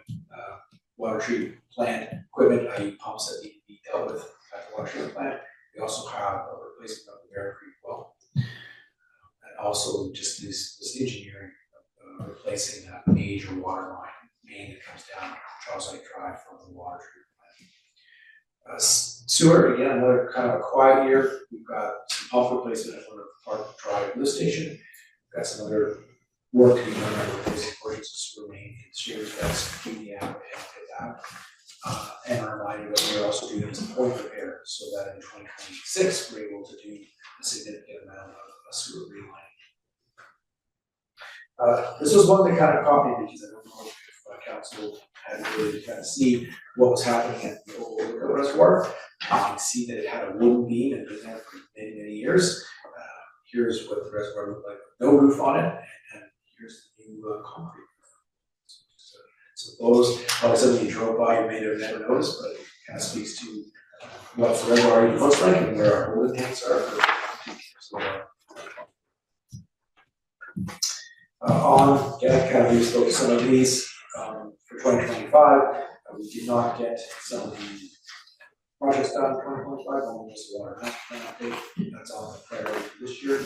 water treatment plant equipment, i.e. pumps that need to be dealt with at the water treatment plant. We also have a replacement of the Bear Creek well. And also just this engineering of replacing that major water line main that comes down Charles Lake Drive from the water treatment plant. Sewer, again, another kind of a quiet year. We've got some pump replacement at Winter Park Drive lift station. We've got some other work to be done on replacing portions of sewer main in Shears that's completely out and and a reminder that we are also doing some point repair so that in 2026 we're able to do a significant amount of sewer relining. This was one that kind of caught me because I don't know if council had really kind of see what was happening at the old reservoir. You can see that it had a wooden beam and it been there for many, many years. Here's what the reservoir looked like with no roof on it, and here's the new concrete. So those, probably something you drove by, you may have never noticed, but it kind of speaks to what the reservoir even looks like and where our holding tanks are. I kind of re-spoke some of these for 2025. We did not get some of the projects done in 2025, only just the water master plan update. That's on the priority for this year.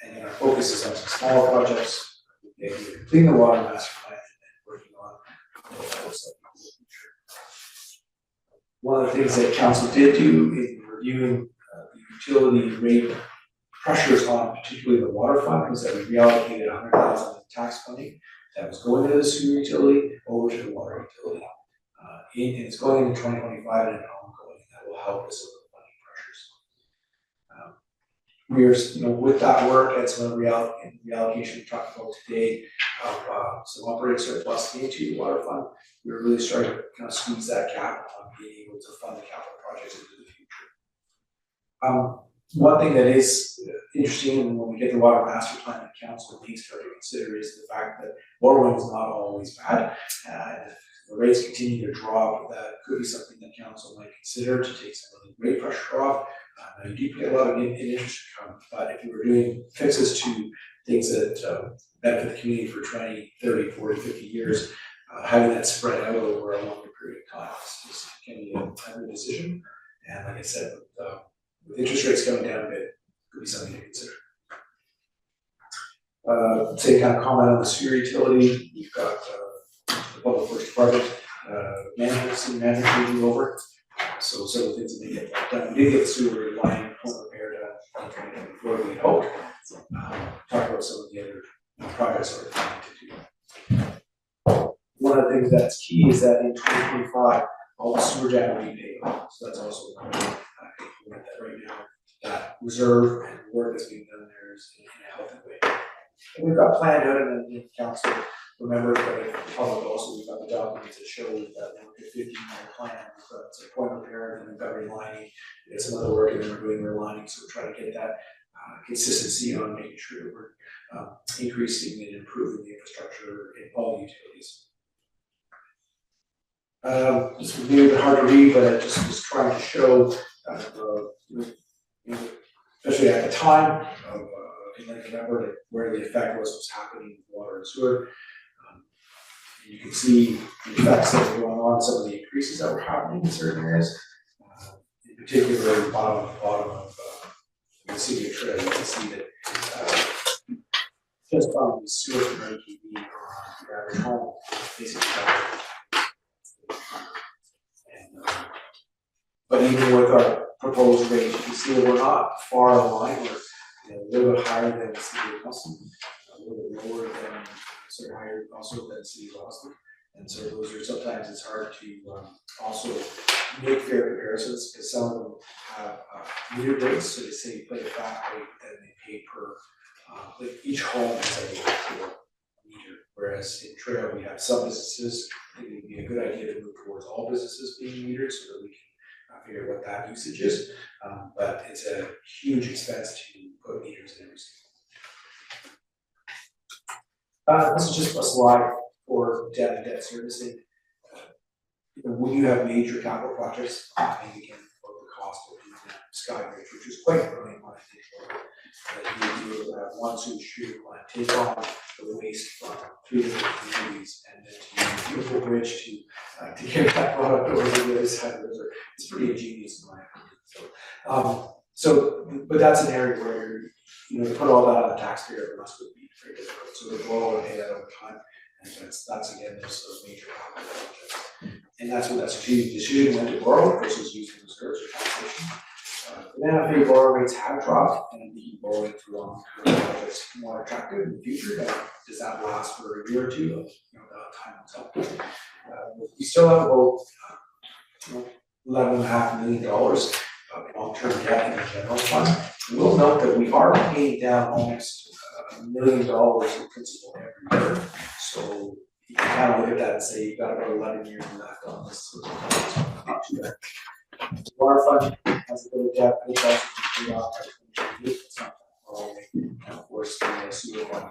And then our focus is on some smaller projects. We're completing the water master plan and working on one of the things that council did do in reviewing the utility rate pressures on particularly the water fund was that we reallocated $100,000 in tax funding that was going to the sewer utility over to the water utility. And it's going into 2025 and ongoing, and that will help us with the funding pressures. We are, with that work and some of the reallocation we talked about today of some operating surplus into the water fund, we're really starting to kind of squeeze that gap on being able to fund the capital projects into the future. One thing that is interesting when we get the water master plan that council needs to consider is the fact that borrowing is not always bad. If the rates continue to drop, that could be something that council might consider to take some of the rate pressure off. Now you do get a lot of interest income, but if you were doing fixes to things that benefit the community for 20, 30, 40, 50 years, having that spread out over a longer period of time can be a good decision. And like I said, with interest rates coming down a bit, could be something to consider. Same kind of comment on the sewer utility. We've got the public works department senior manager moving over. So several things that they get done. We did get the sewer line point repair done in 2024, we had hoped. Talk about some of the other projects that we're planning to do. One of the things that's key is that in 2025, all the sewer debt will be paid off. So that's also implement that right now. That reserve and work that's being done there is in a healthy way. we've got planned out and then the council remembers, but the public also, we've got the documents that show that we're a 15-year plan. We've got it's a point repair, and then we've got relining, there's some other work, and then we're doing relining, so we're trying to get that consistency on making sure that we're increasing and improving the infrastructure in all the utilities. This was maybe a bit hard to read, but I just was trying to show, especially at the time of in November, where the effect was happening with water and sewer. You can see the effects that were going on, some of the increases that were happening in certain areas. In particular, the bottom of the city of Trail, you can see that just on the sewer from ATV or your average home, basically. But even with our proposed range, you can see that we're not far aligned. We're a little bit higher than the city of Nelson, a little bit lower than, sort of higher also than the city of Austin. And so those are sometimes it's hard to also make fair comparisons because some of them have meter rates, so they say you pay a flat rate, then they pay per, like each home has a meter. Whereas in Trail, we have some businesses, I think it would be a good idea to move towards all businesses being metered so that we can figure out what that usage is. But it's a huge expense to put meters in every single. This is just a slide for debt and debt servicing. When you have major capital projects, maybe again about the cost of the Sky Bridge, which is quite brilliant when I think about it. You have one sewage treatment plant take on the waste from 3 different communities and then to use a beautiful bridge to get that product over the other side of the river. It's pretty ingenious in my opinion. But that's an area where to put all that on the taxpayer must be very difficult. So the goal to pay that over time, and that's again those major capital projects. And that's what that strategic decision went to borrow versus using reserves or taxation. The NFA borrow rates have dropped, and the borrowing for long-term projects more attractive in the future. Does that last for a year or two? Time will tell. We still have about $11.5 million of long-term debt in the general fund. We'll note that we are paying down almost $1 million in principal every year. So you can kind of look at that and say you've got about 11 years left on this. So not too bad. The water fund has a bit of debt, but it's also paid off by 2028. It's not that far away. And of course, the sewer fund,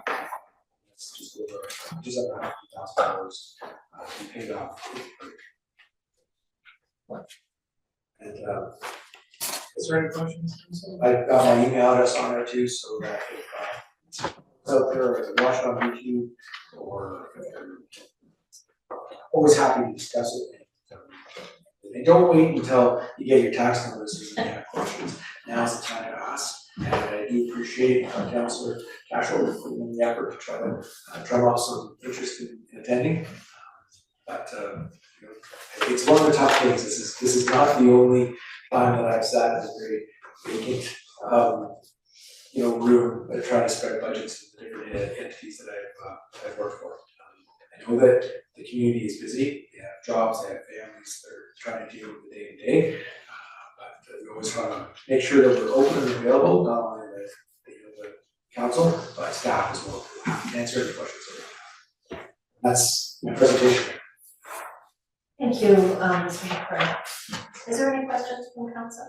it's just over $150,000 to be paid off. And is there any questions? I've got my email address on there too, so that if it's out there or watch it on YouTube or always happy to discuss it. And don't wait until you get your tax notice and you have questions. Now's the time to ask. And I do appreciate Councillor Cashel for putting in the effort to try to drum up some interest in attending. But it's one of the tough things. This is not the only time that I've sat in a very vacant room trying to spread budgets to the different entities that I've worked for. I know that the community is busy, they have jobs, they have families, they're trying to deal with the day to day. But we always want to make sure that we're open and available, not only the council, but staff as well, to answer any questions. That's my presentation. Thank you, Mr. McCray. Is there any questions from council?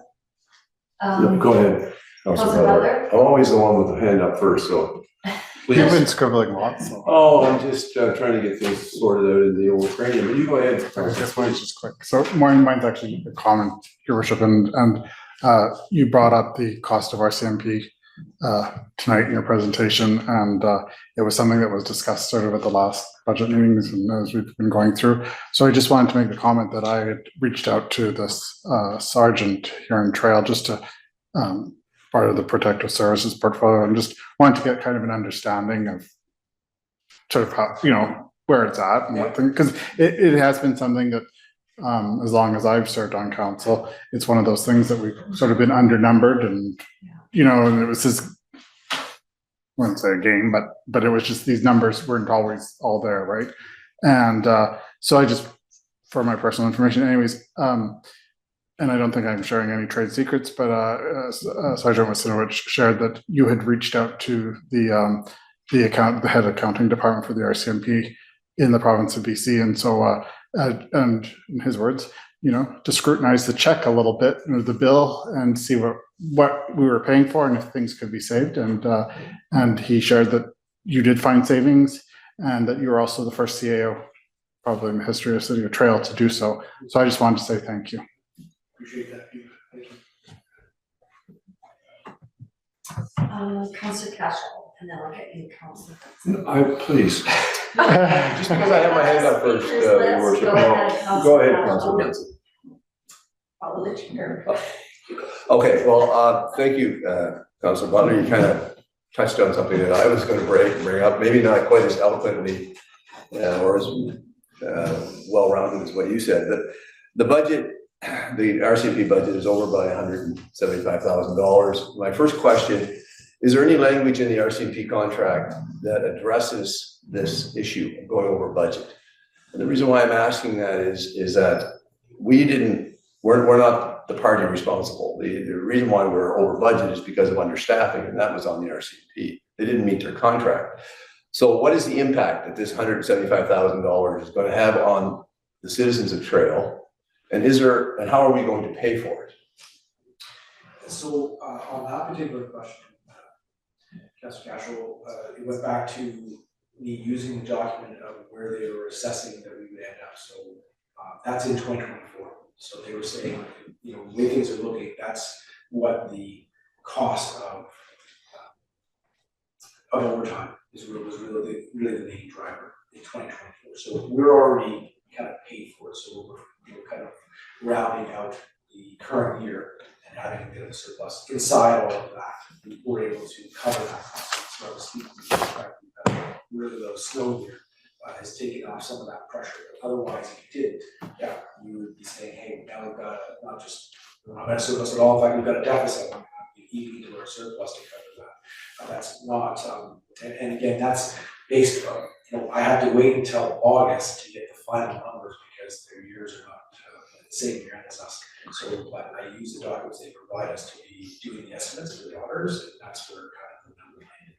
No, go ahead. Councilor Butler? I'm always the one with the hand up first, so. You've been scribbling lots. So. Oh, I'm just trying to get things sorted out in the old training, but you go ahead. I guess mine's just quick. So mine's actually a comment, Your Worship, and you brought up the cost of our CMP tonight in your presentation, and it was something that was discussed sort of at the last budget meetings and as we've been going through. So I just wanted to make the comment that I had reached out to this sergeant here in Trail just to part of the protective services portfolio, and just wanted to get kind of an understanding of sort of how, where it's at and what thing, because it has been something that as long as I've served on council, it's one of those things that we've sort of been undernumbered, and and it was this, I wouldn't say a game, but it was just these numbers weren't always all there, right? And so I just, for my personal information anyways, and I don't think I'm sharing any trade secrets, but Sergeant Wasinowicz shared that you had reached out to the the head accounting department for the RCMP in the province of BC. And so, and in his words, to scrutinize the check a little bit, the bill, and see what we were paying for and if things could be saved. And he shared that you did find savings and that you were also the first CAO probably in the history of City of Trail to do so. So I just wanted to say thank you. Appreciate that. Thank you. Councillor Cashel, and then I'll get you, Councillor. Please. Just because I have my hand up first, Your Worship. Go ahead, Councillor Benson. Follow the chair. Okay, well, thank you, Councillor Butler. You kind of touched on something that I was going to bring up, maybe not quite as eloquently or as well-rounded as what you said. The budget, the RCMP budget is over by $175,000. My first question, is there any language in the RCMP contract that addresses this issue of going over budget? And the reason why I'm asking that is that we're not the party responsible. The reason why we're over budget is because of understaffing, and that was on the RCMP. They didn't meet their contract. So what is the impact that this $175,000 is going to have on the citizens of Trail? And how are we going to pay for it? So on that particular question, Councillor Cashel, it went back to me using the document of where they were assessing that we would end up. So that's in 2024. So they were saying, the way things are looking, that's what the cost of overtime was really the main driver in 2024. So we're already kind of paid for it. So we're kind of rounding out the current year and having a bit of a surplus. Inside all of that, we were able to cover that cost. So I was speaking to the really the snow year has taken off some of that pressure. But otherwise, if you didn't, you would be saying, hey, now we've got not just not a surplus at all. In fact, we've got a deficit. Eating into our surplus to cover that. That's not, and again, that's based on, I had to wait until August to get the final numbers because their years are not the same year as us. So, but I use the documents they provide us to be doing the estimates for the auditors, and that's where kind of the number landed.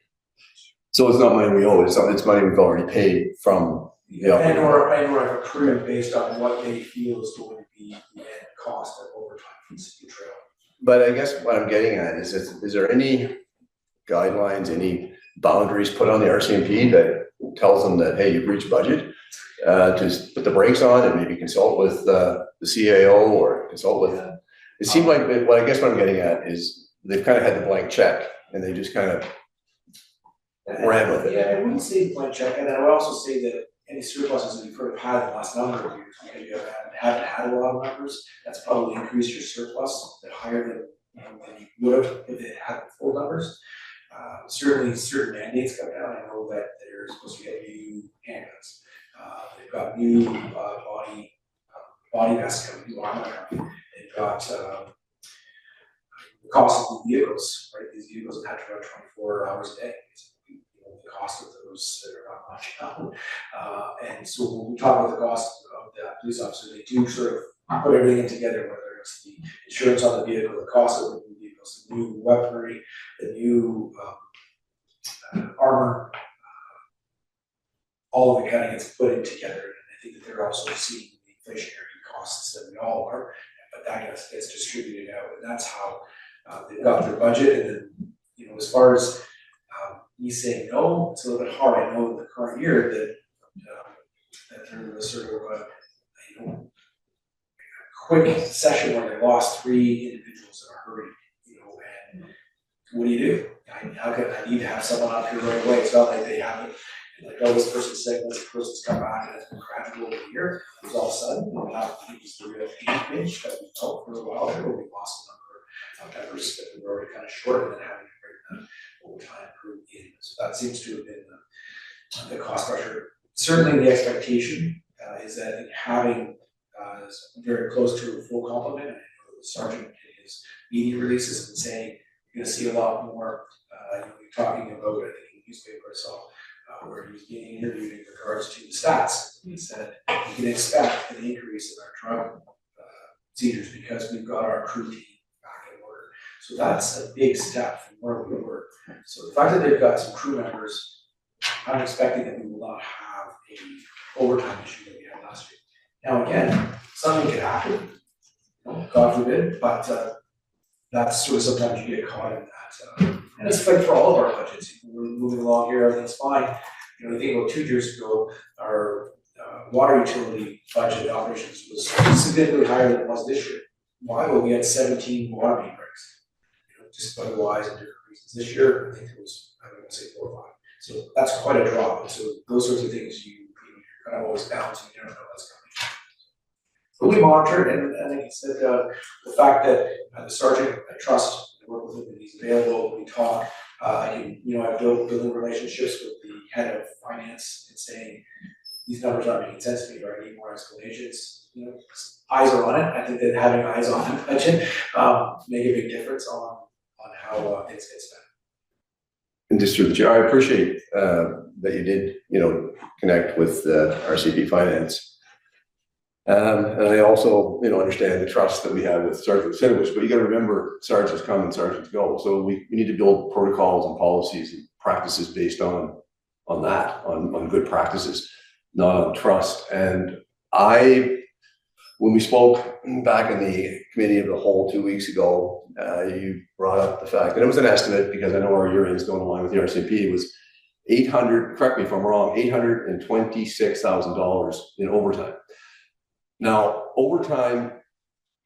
So it's not money we owe, it's money we've already paid from the and or I've accrued based on what they feel is going to be the end cost of overtime for the City Trail. But I guess what I'm getting at is there any guidelines, any boundaries put on the RCMP that tells them that, hey, you've reached budget, to put the brakes on and maybe consult with the CAO or consult with, it seemed like, what I guess what I'm getting at is they've kind of had the blank check and they just kind of ran with it. Yeah, I wouldn't say blank check, and I would also say that any surpluses that you've heard of had in the last number of years, because you haven't had a lot of numbers, that's probably increased your surplus a bit higher than you would have if it had the full numbers. Certainly certain mandates come down. I know that they're supposed to get new handguns. They've got new body vests coming, new armor coming. They've got the cost of the vehicles, right? These vehicles have had to run 24 hours a day. The cost of those that are not much now. And so when we talk about the cost of the police officer, they do sort of put everything in together, whether it's the insurance on the vehicle, the cost of the new vehicles, the new weaponry, the new armor, all of it kind of gets put in together. And I think that they're also seeing the inflationary costs that we all are, but that gets distributed out. And that's how they've got their budget. And then, as far as me saying no, it's a little bit hard. I know in the current year that there was sort of a quick session where they lost 3 individuals in a hurry, and what do? I need to have someone out here right away. It's not like they haven't, like, oh, this person's sick, this person's come back, and it's been gradual over the year. It was all of a sudden, it was the real pain pinch that we felt for a while there, where we lost a number of members that we were already kind of short, and then having to bring them overtime crew in. So that seems to have been the cost pressure. Certainly the expectation is that I think having very close to a full complement, and I know the sergeant in his media releases has been saying you're going to see a lot more. You're talking about, I think in the newspaper I saw where he was being interviewed in regards to the stats. He said you can expect an increase in our drug seizures because we've got our crew team back in order. So that's a big step from where we were. So the fact that they've got some crew members I'm expecting that we will not have a overtime issue that we had last year. Now, again, something could happen, God forbid, but that's sort of sometimes you get caught in that. And it's like for all of our budgets, we're moving along here, everything's fine. You know, I think about 2 years ago, our water utility budget operations was significantly higher than it was this year. Why? Well, we had 17 water main breaks, just otherwise and different reasons. This year, I think it was, I don't want to say 4 or 5. So that's quite a drop. And so those sorts of things you're kind of always balancing, you don't know what's coming. But we monitor it, and like I said, the fact that the sergeant, I trust, I work with him, and he's available, we talk. I can, I build building relationships with the head of finance and saying, these numbers aren't making sense to me, or I need more explanations. Eyes are on it. I think that having eyes on the budget make a big difference on how things get spent. And just through the chair, I appreciate that you did, connect with RCP Finance. And I also, understand the trust that we have with Sergeant Sinovich, but you gotta remember, sergeants come and sergeants go. So we need to build protocols and policies and practices based on that, on good practices, not on trust. And when we spoke back in the committee of the whole 2 weeks ago, you brought up the fact, and it was an estimate because I know our year-ends don't align with the RCMP, it was correct me if I'm wrong, $826,000 in overtime. Now, overtime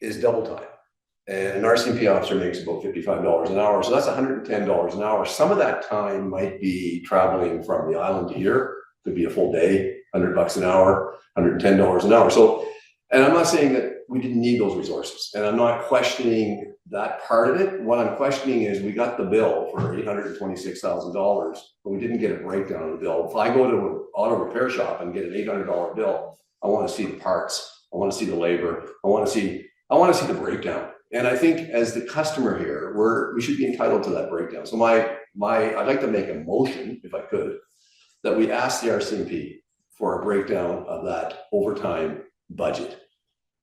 is double time, and an RCMP officer makes about $55 an hour, so that's $110 an hour. Some of that time might be traveling from the island to here, could be a full day, $100 an hour, $110 an hour. So, and I'm not saying that we didn't need those resources, and I'm not questioning that part of it. What I'm questioning is we got the bill for $826,000, but we didn't get a breakdown of the bill. If I go to an auto repair shop and get an $800 bill, I want to see the parts. I want to see the labor. I want to see the breakdown. And I think as the customer here, we should be entitled to that breakdown. So I'd like to make a motion, if I could, that we ask the RCMP for a breakdown of that overtime budget.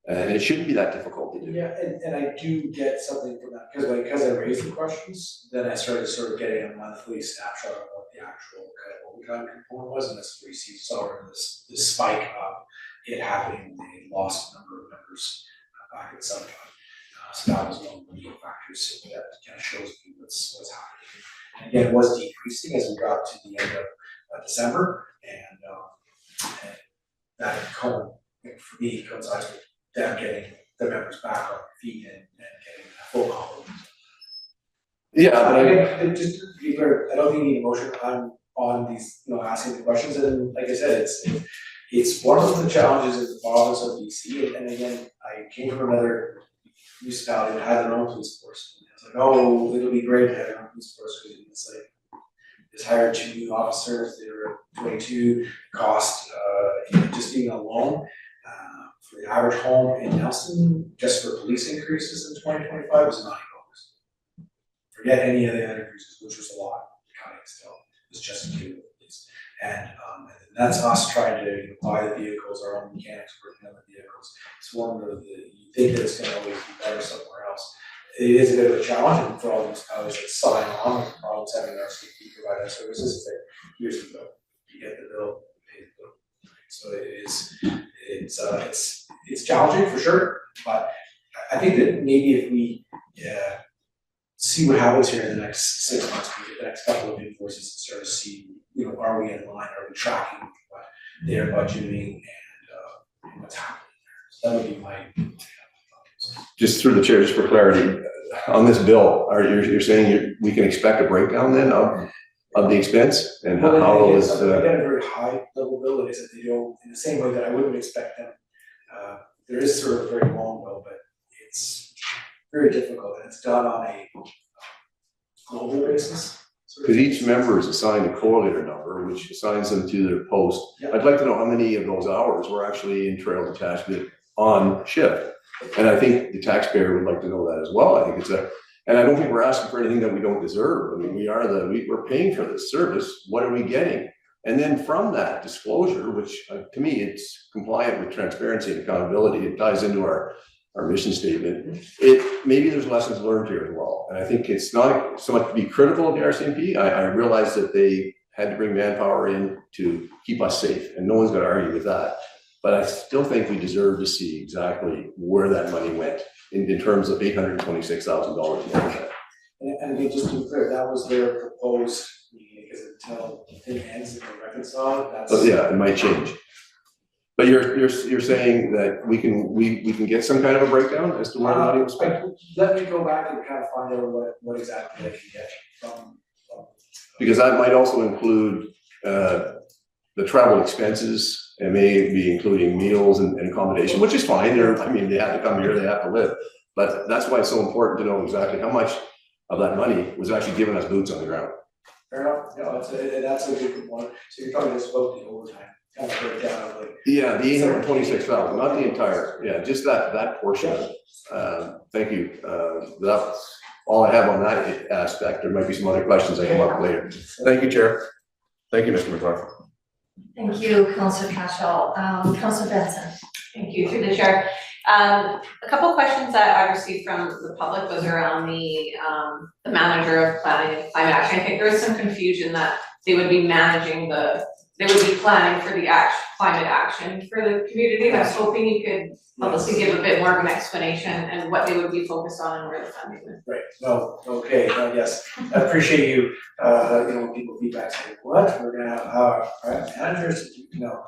And it shouldn't be that difficult to do. Yeah, and I do get something from that, because I raised the questions, then I started sort of getting a monthly snapshot of what the actual kind of overtime component was, and that's where you see this spike up, it happening, they lost a number of members back in summertime. So that was one of the factors, so that kind of shows me what's happening. And again, it was decreasing as we got to the end of December, and that for me coincides with them getting the members back on their feet and getting a full complement. Yeah, but just to be clear, I don't think you need a motion. I'm on these, asking the questions, and like I said, it's one of the challenges of the province of BC. And again, I came from another municipality that had their own police force. And I was like, oh, it'll be great to have your own police force, because it's like just hired 2 new officers. They were 22. Cost just being alone. For the average home in Nelson, just for police increases in 2025 was $90. Forget any of the other increases, which was a lot, coming still, it was just to do with police. And that's us trying to buy the vehicles, our own mechanics working on the vehicles. It's one of you think that it's gonna always be better somewhere else. It is a bit of a challenge, and for all these colleges that sign on with the problems having RCP provide that services, it's like, here's the bill, you get the bill, you pay the bill. So it's challenging for sure, but I think that maybe if we see what happens here in the next 6 months, we get the next couple of invoices and start to see, are we in line, are we tracking what they're budgeting and what's happening there. So that would be my just through the chair, just for clarity, on this bill, you're saying we can expect a breakdown then of the expense and how it was. I got a very high level bill that is that they don't, in the same way that I wouldn't expect them. There is sort of a very long bill, but it's very difficult, and it's done on a global basis. Because each member is assigned a correlator number, which assigns them to their post. Yeah. I'd like to know how many of those hours were actually in trail detachment on shift. And I think the taxpayer would like to know that as well. I think and I don't think we're asking for anything that we don't deserve. I mean, we're paying for this service. What are we getting? And then from that disclosure, which to me, it's compliant with transparency and accountability, it ties into our mission statement. Maybe there's lessons learned here as well. And I think it's not so much to be critical of the RCMP. I realize that they had to bring manpower in to keep us safe, and no one's gonna argue with that. But I still think we deserve to see exactly where that money went in terms of $826,000. And again, just to be clear, that was their proposed meeting, because until it ends and they reconcile, that's. But yeah, it might change. But you're saying that we can get some kind of a breakdown as to where the money was spent? Let me go back and kind of find out what exactly they can get from. Because that might also include the travel expenses, and may be including meals and accommodation, which is fine. I mean, they have to come here, they have to live. But that's why it's so important to know exactly how much of that money was actually giving us boots on the ground. Fair enough, no, that's a good one. So you're talking just about the overtime, kind of breakdown of like. Yeah, the 826,000, not the entire, yeah, just that portion. Thank you. That's all I have on that aspect. There might be some other questions that come up later. Thank you, Chair. Thank you, Mr. McCarthy. Thank you, Councillor Cashel. Councillor Benson. Thank you, through the chair. A couple of questions that I received from the public was around the manager of planning and climate action. I think there was some confusion that they would be managing they would be planning for the climate action for the community. I was hoping you could obviously give a bit more of an explanation and what they would be focused on and where the funding is. Right, no, okay, yes, I appreciate you, when people feedback saying, what, we're gonna have our managers, no.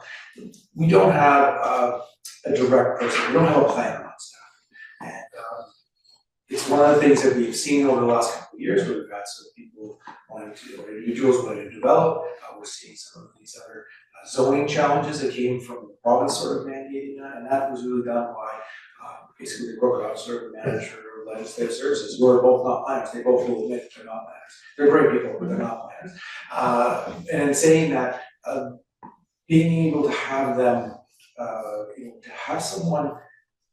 We don't have a direct person, we don't have a planner on staff. And it's one of the things that we've seen over the last couple of years, where we've had some people wanting to, or individuals wanting to develop. We're seeing some of these other zoning challenges that came from the province sort of mandating that, and that was really done by basically the corporate officer, manager, or legislative services, who are both not planners. They both will admit they're not planners. They're great people, but they're not planners. And in saying that, being able to have them, to have someone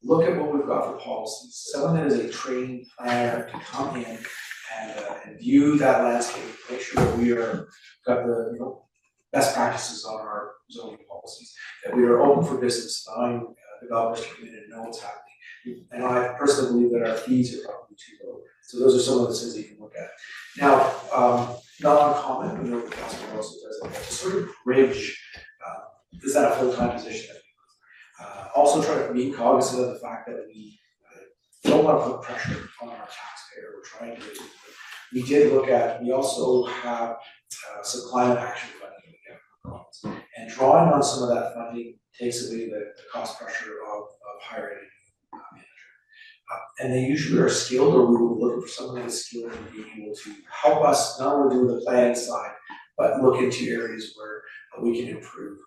look at what we've got for policies, someone that is a trained planner to come in and view that landscape, make sure that we are got the best practices on our zoning policies, that we are open for business, allowing developers to come in and know what's happening. And I personally believe that our fees are probably too low. So those are some of the things that you can look at. Now, not uncommon, we know the council also does it, to sort of bridge, is that a full-time position that we also try to be cognizant of the fact that we don't want to put pressure on our taxpayer. We're trying to. We did look at. We also have some climate action funding that we get from province, and drawing on some of that funding takes away the cost pressure of hiring a manager. And they usually are skilled, or we will be looking for someone that is skilled in being able to help us not only do the planning side, but look into areas where we can improve.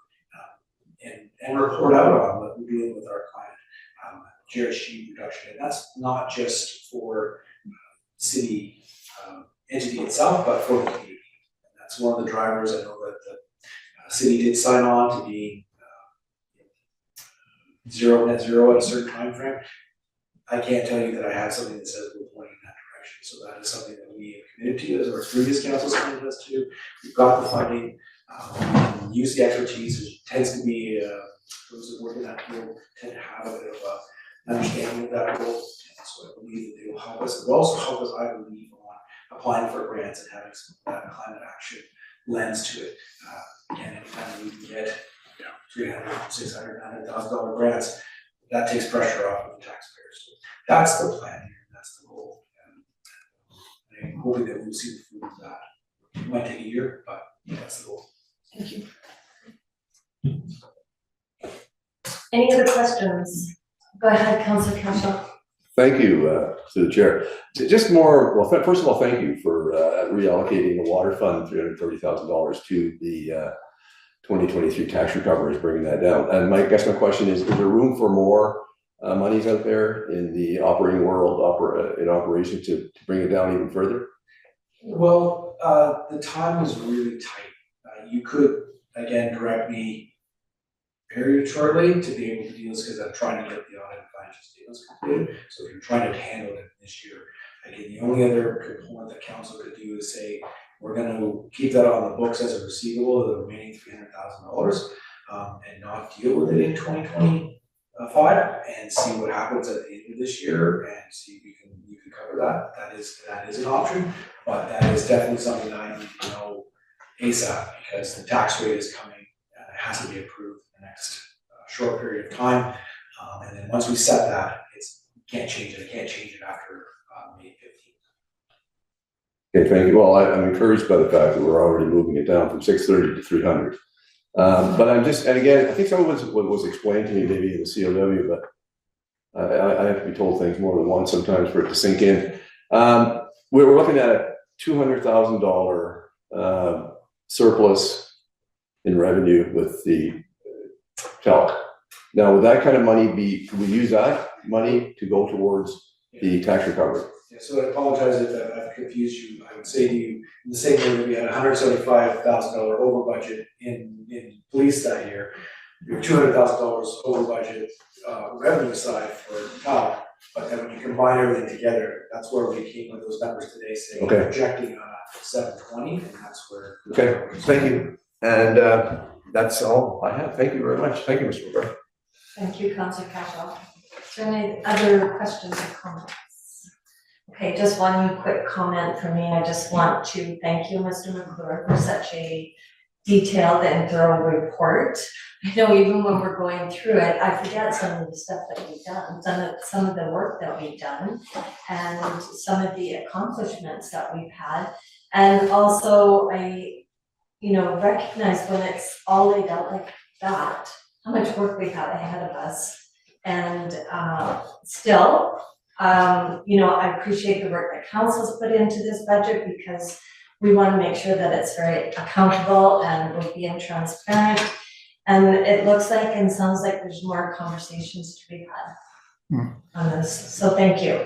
And report out on what we're doing with our climate GHG reduction. And that's not just for city entity itself, but for the community. And that's one of the drivers. I know that the city did sign on to being net zero at a certain time frame. I can't tell you that I have something that says we're pointing in that direction. So that is something that we have committed to, as our previous councils committed us to. We've got the funding. Use the expertise, which tends to be those that work in that field tend to have a bit of an understanding of that role. And so I believe that they will help us. It will also help us, I believe, on applying for grants and having some of that climate action lens to it. Again, anytime we can get $300,000, $600,000, $900,000 grants, that takes pressure off of the taxpayers. So that's the plan here, and that's the goal. And I'm hoping that we'll see the fruit of that. It might take a year, but that's the goal. Thank you. Any other questions? Go ahead, Councillor Cashel. Thank you to the chair. Just more, well, first of all, thank you for reallocating the water fund $330,000 to the 2023 tax recoveries, bringing that down. And I guess my question is there room for more monies out there in the operating world, in operation to bring it down even further? Well, the time was really tight. You could, again, direct me very shortly to be able to do this, because I'm trying to get the audit and financial statements completed. So if you're trying to handle it this year, again, the only other component that council could do is say, we're going to keep that on the books as a receivable, the remaining $300,000, and not deal with it in 2025, and see what happens at the end of this year, and see if you can cover that. That is an option, but that is definitely something that I need to know ASAP, because the tax rate is coming, it has to be approved in the next short period of time. And then once we set that, can't change it, after May 15th. Okay, thank you. Well, I'm encouraged by the fact that we're already moving it down from 630 to 300. But I'm just, and again, I think some of what was explained to me maybe in the COW, but I have to be told things more than once sometimes for it to sink in. We're looking at a $200,000 surplus in revenue with the talc. Now, would that kind of money could we use that money to go towards the tax recovery? Yeah, so I apologize if I've confused you. I would say to you, in the same way that we had a $175,000 over budget in police that year, we have $200,000 over budget revenue side for talc. But then when you combine everything together, that's where we came with those numbers today, saying Okay. projecting on a 720, and that's where. Okay, thank you. And that's all I have. Thank you very much. Thank you, Mr. McGrath. Thank you, Councillor Cashel. Is there any other questions or comments? Okay, just one quick comment from me. I just want to thank you, Mr. McClure, for such a detailed and thorough report. I know even when we're going through it, I forget some of the stuff that we've done, some of the work that we've done, and some of the accomplishments that we've had. And also I, recognize when it's all laid out like that, how much work we have ahead of us. And still, I appreciate the work that council's put into this budget, because we want to make sure that it's very accountable and we're being transparent. And it looks like and sounds like there's more conversations to be had on this. So thank you.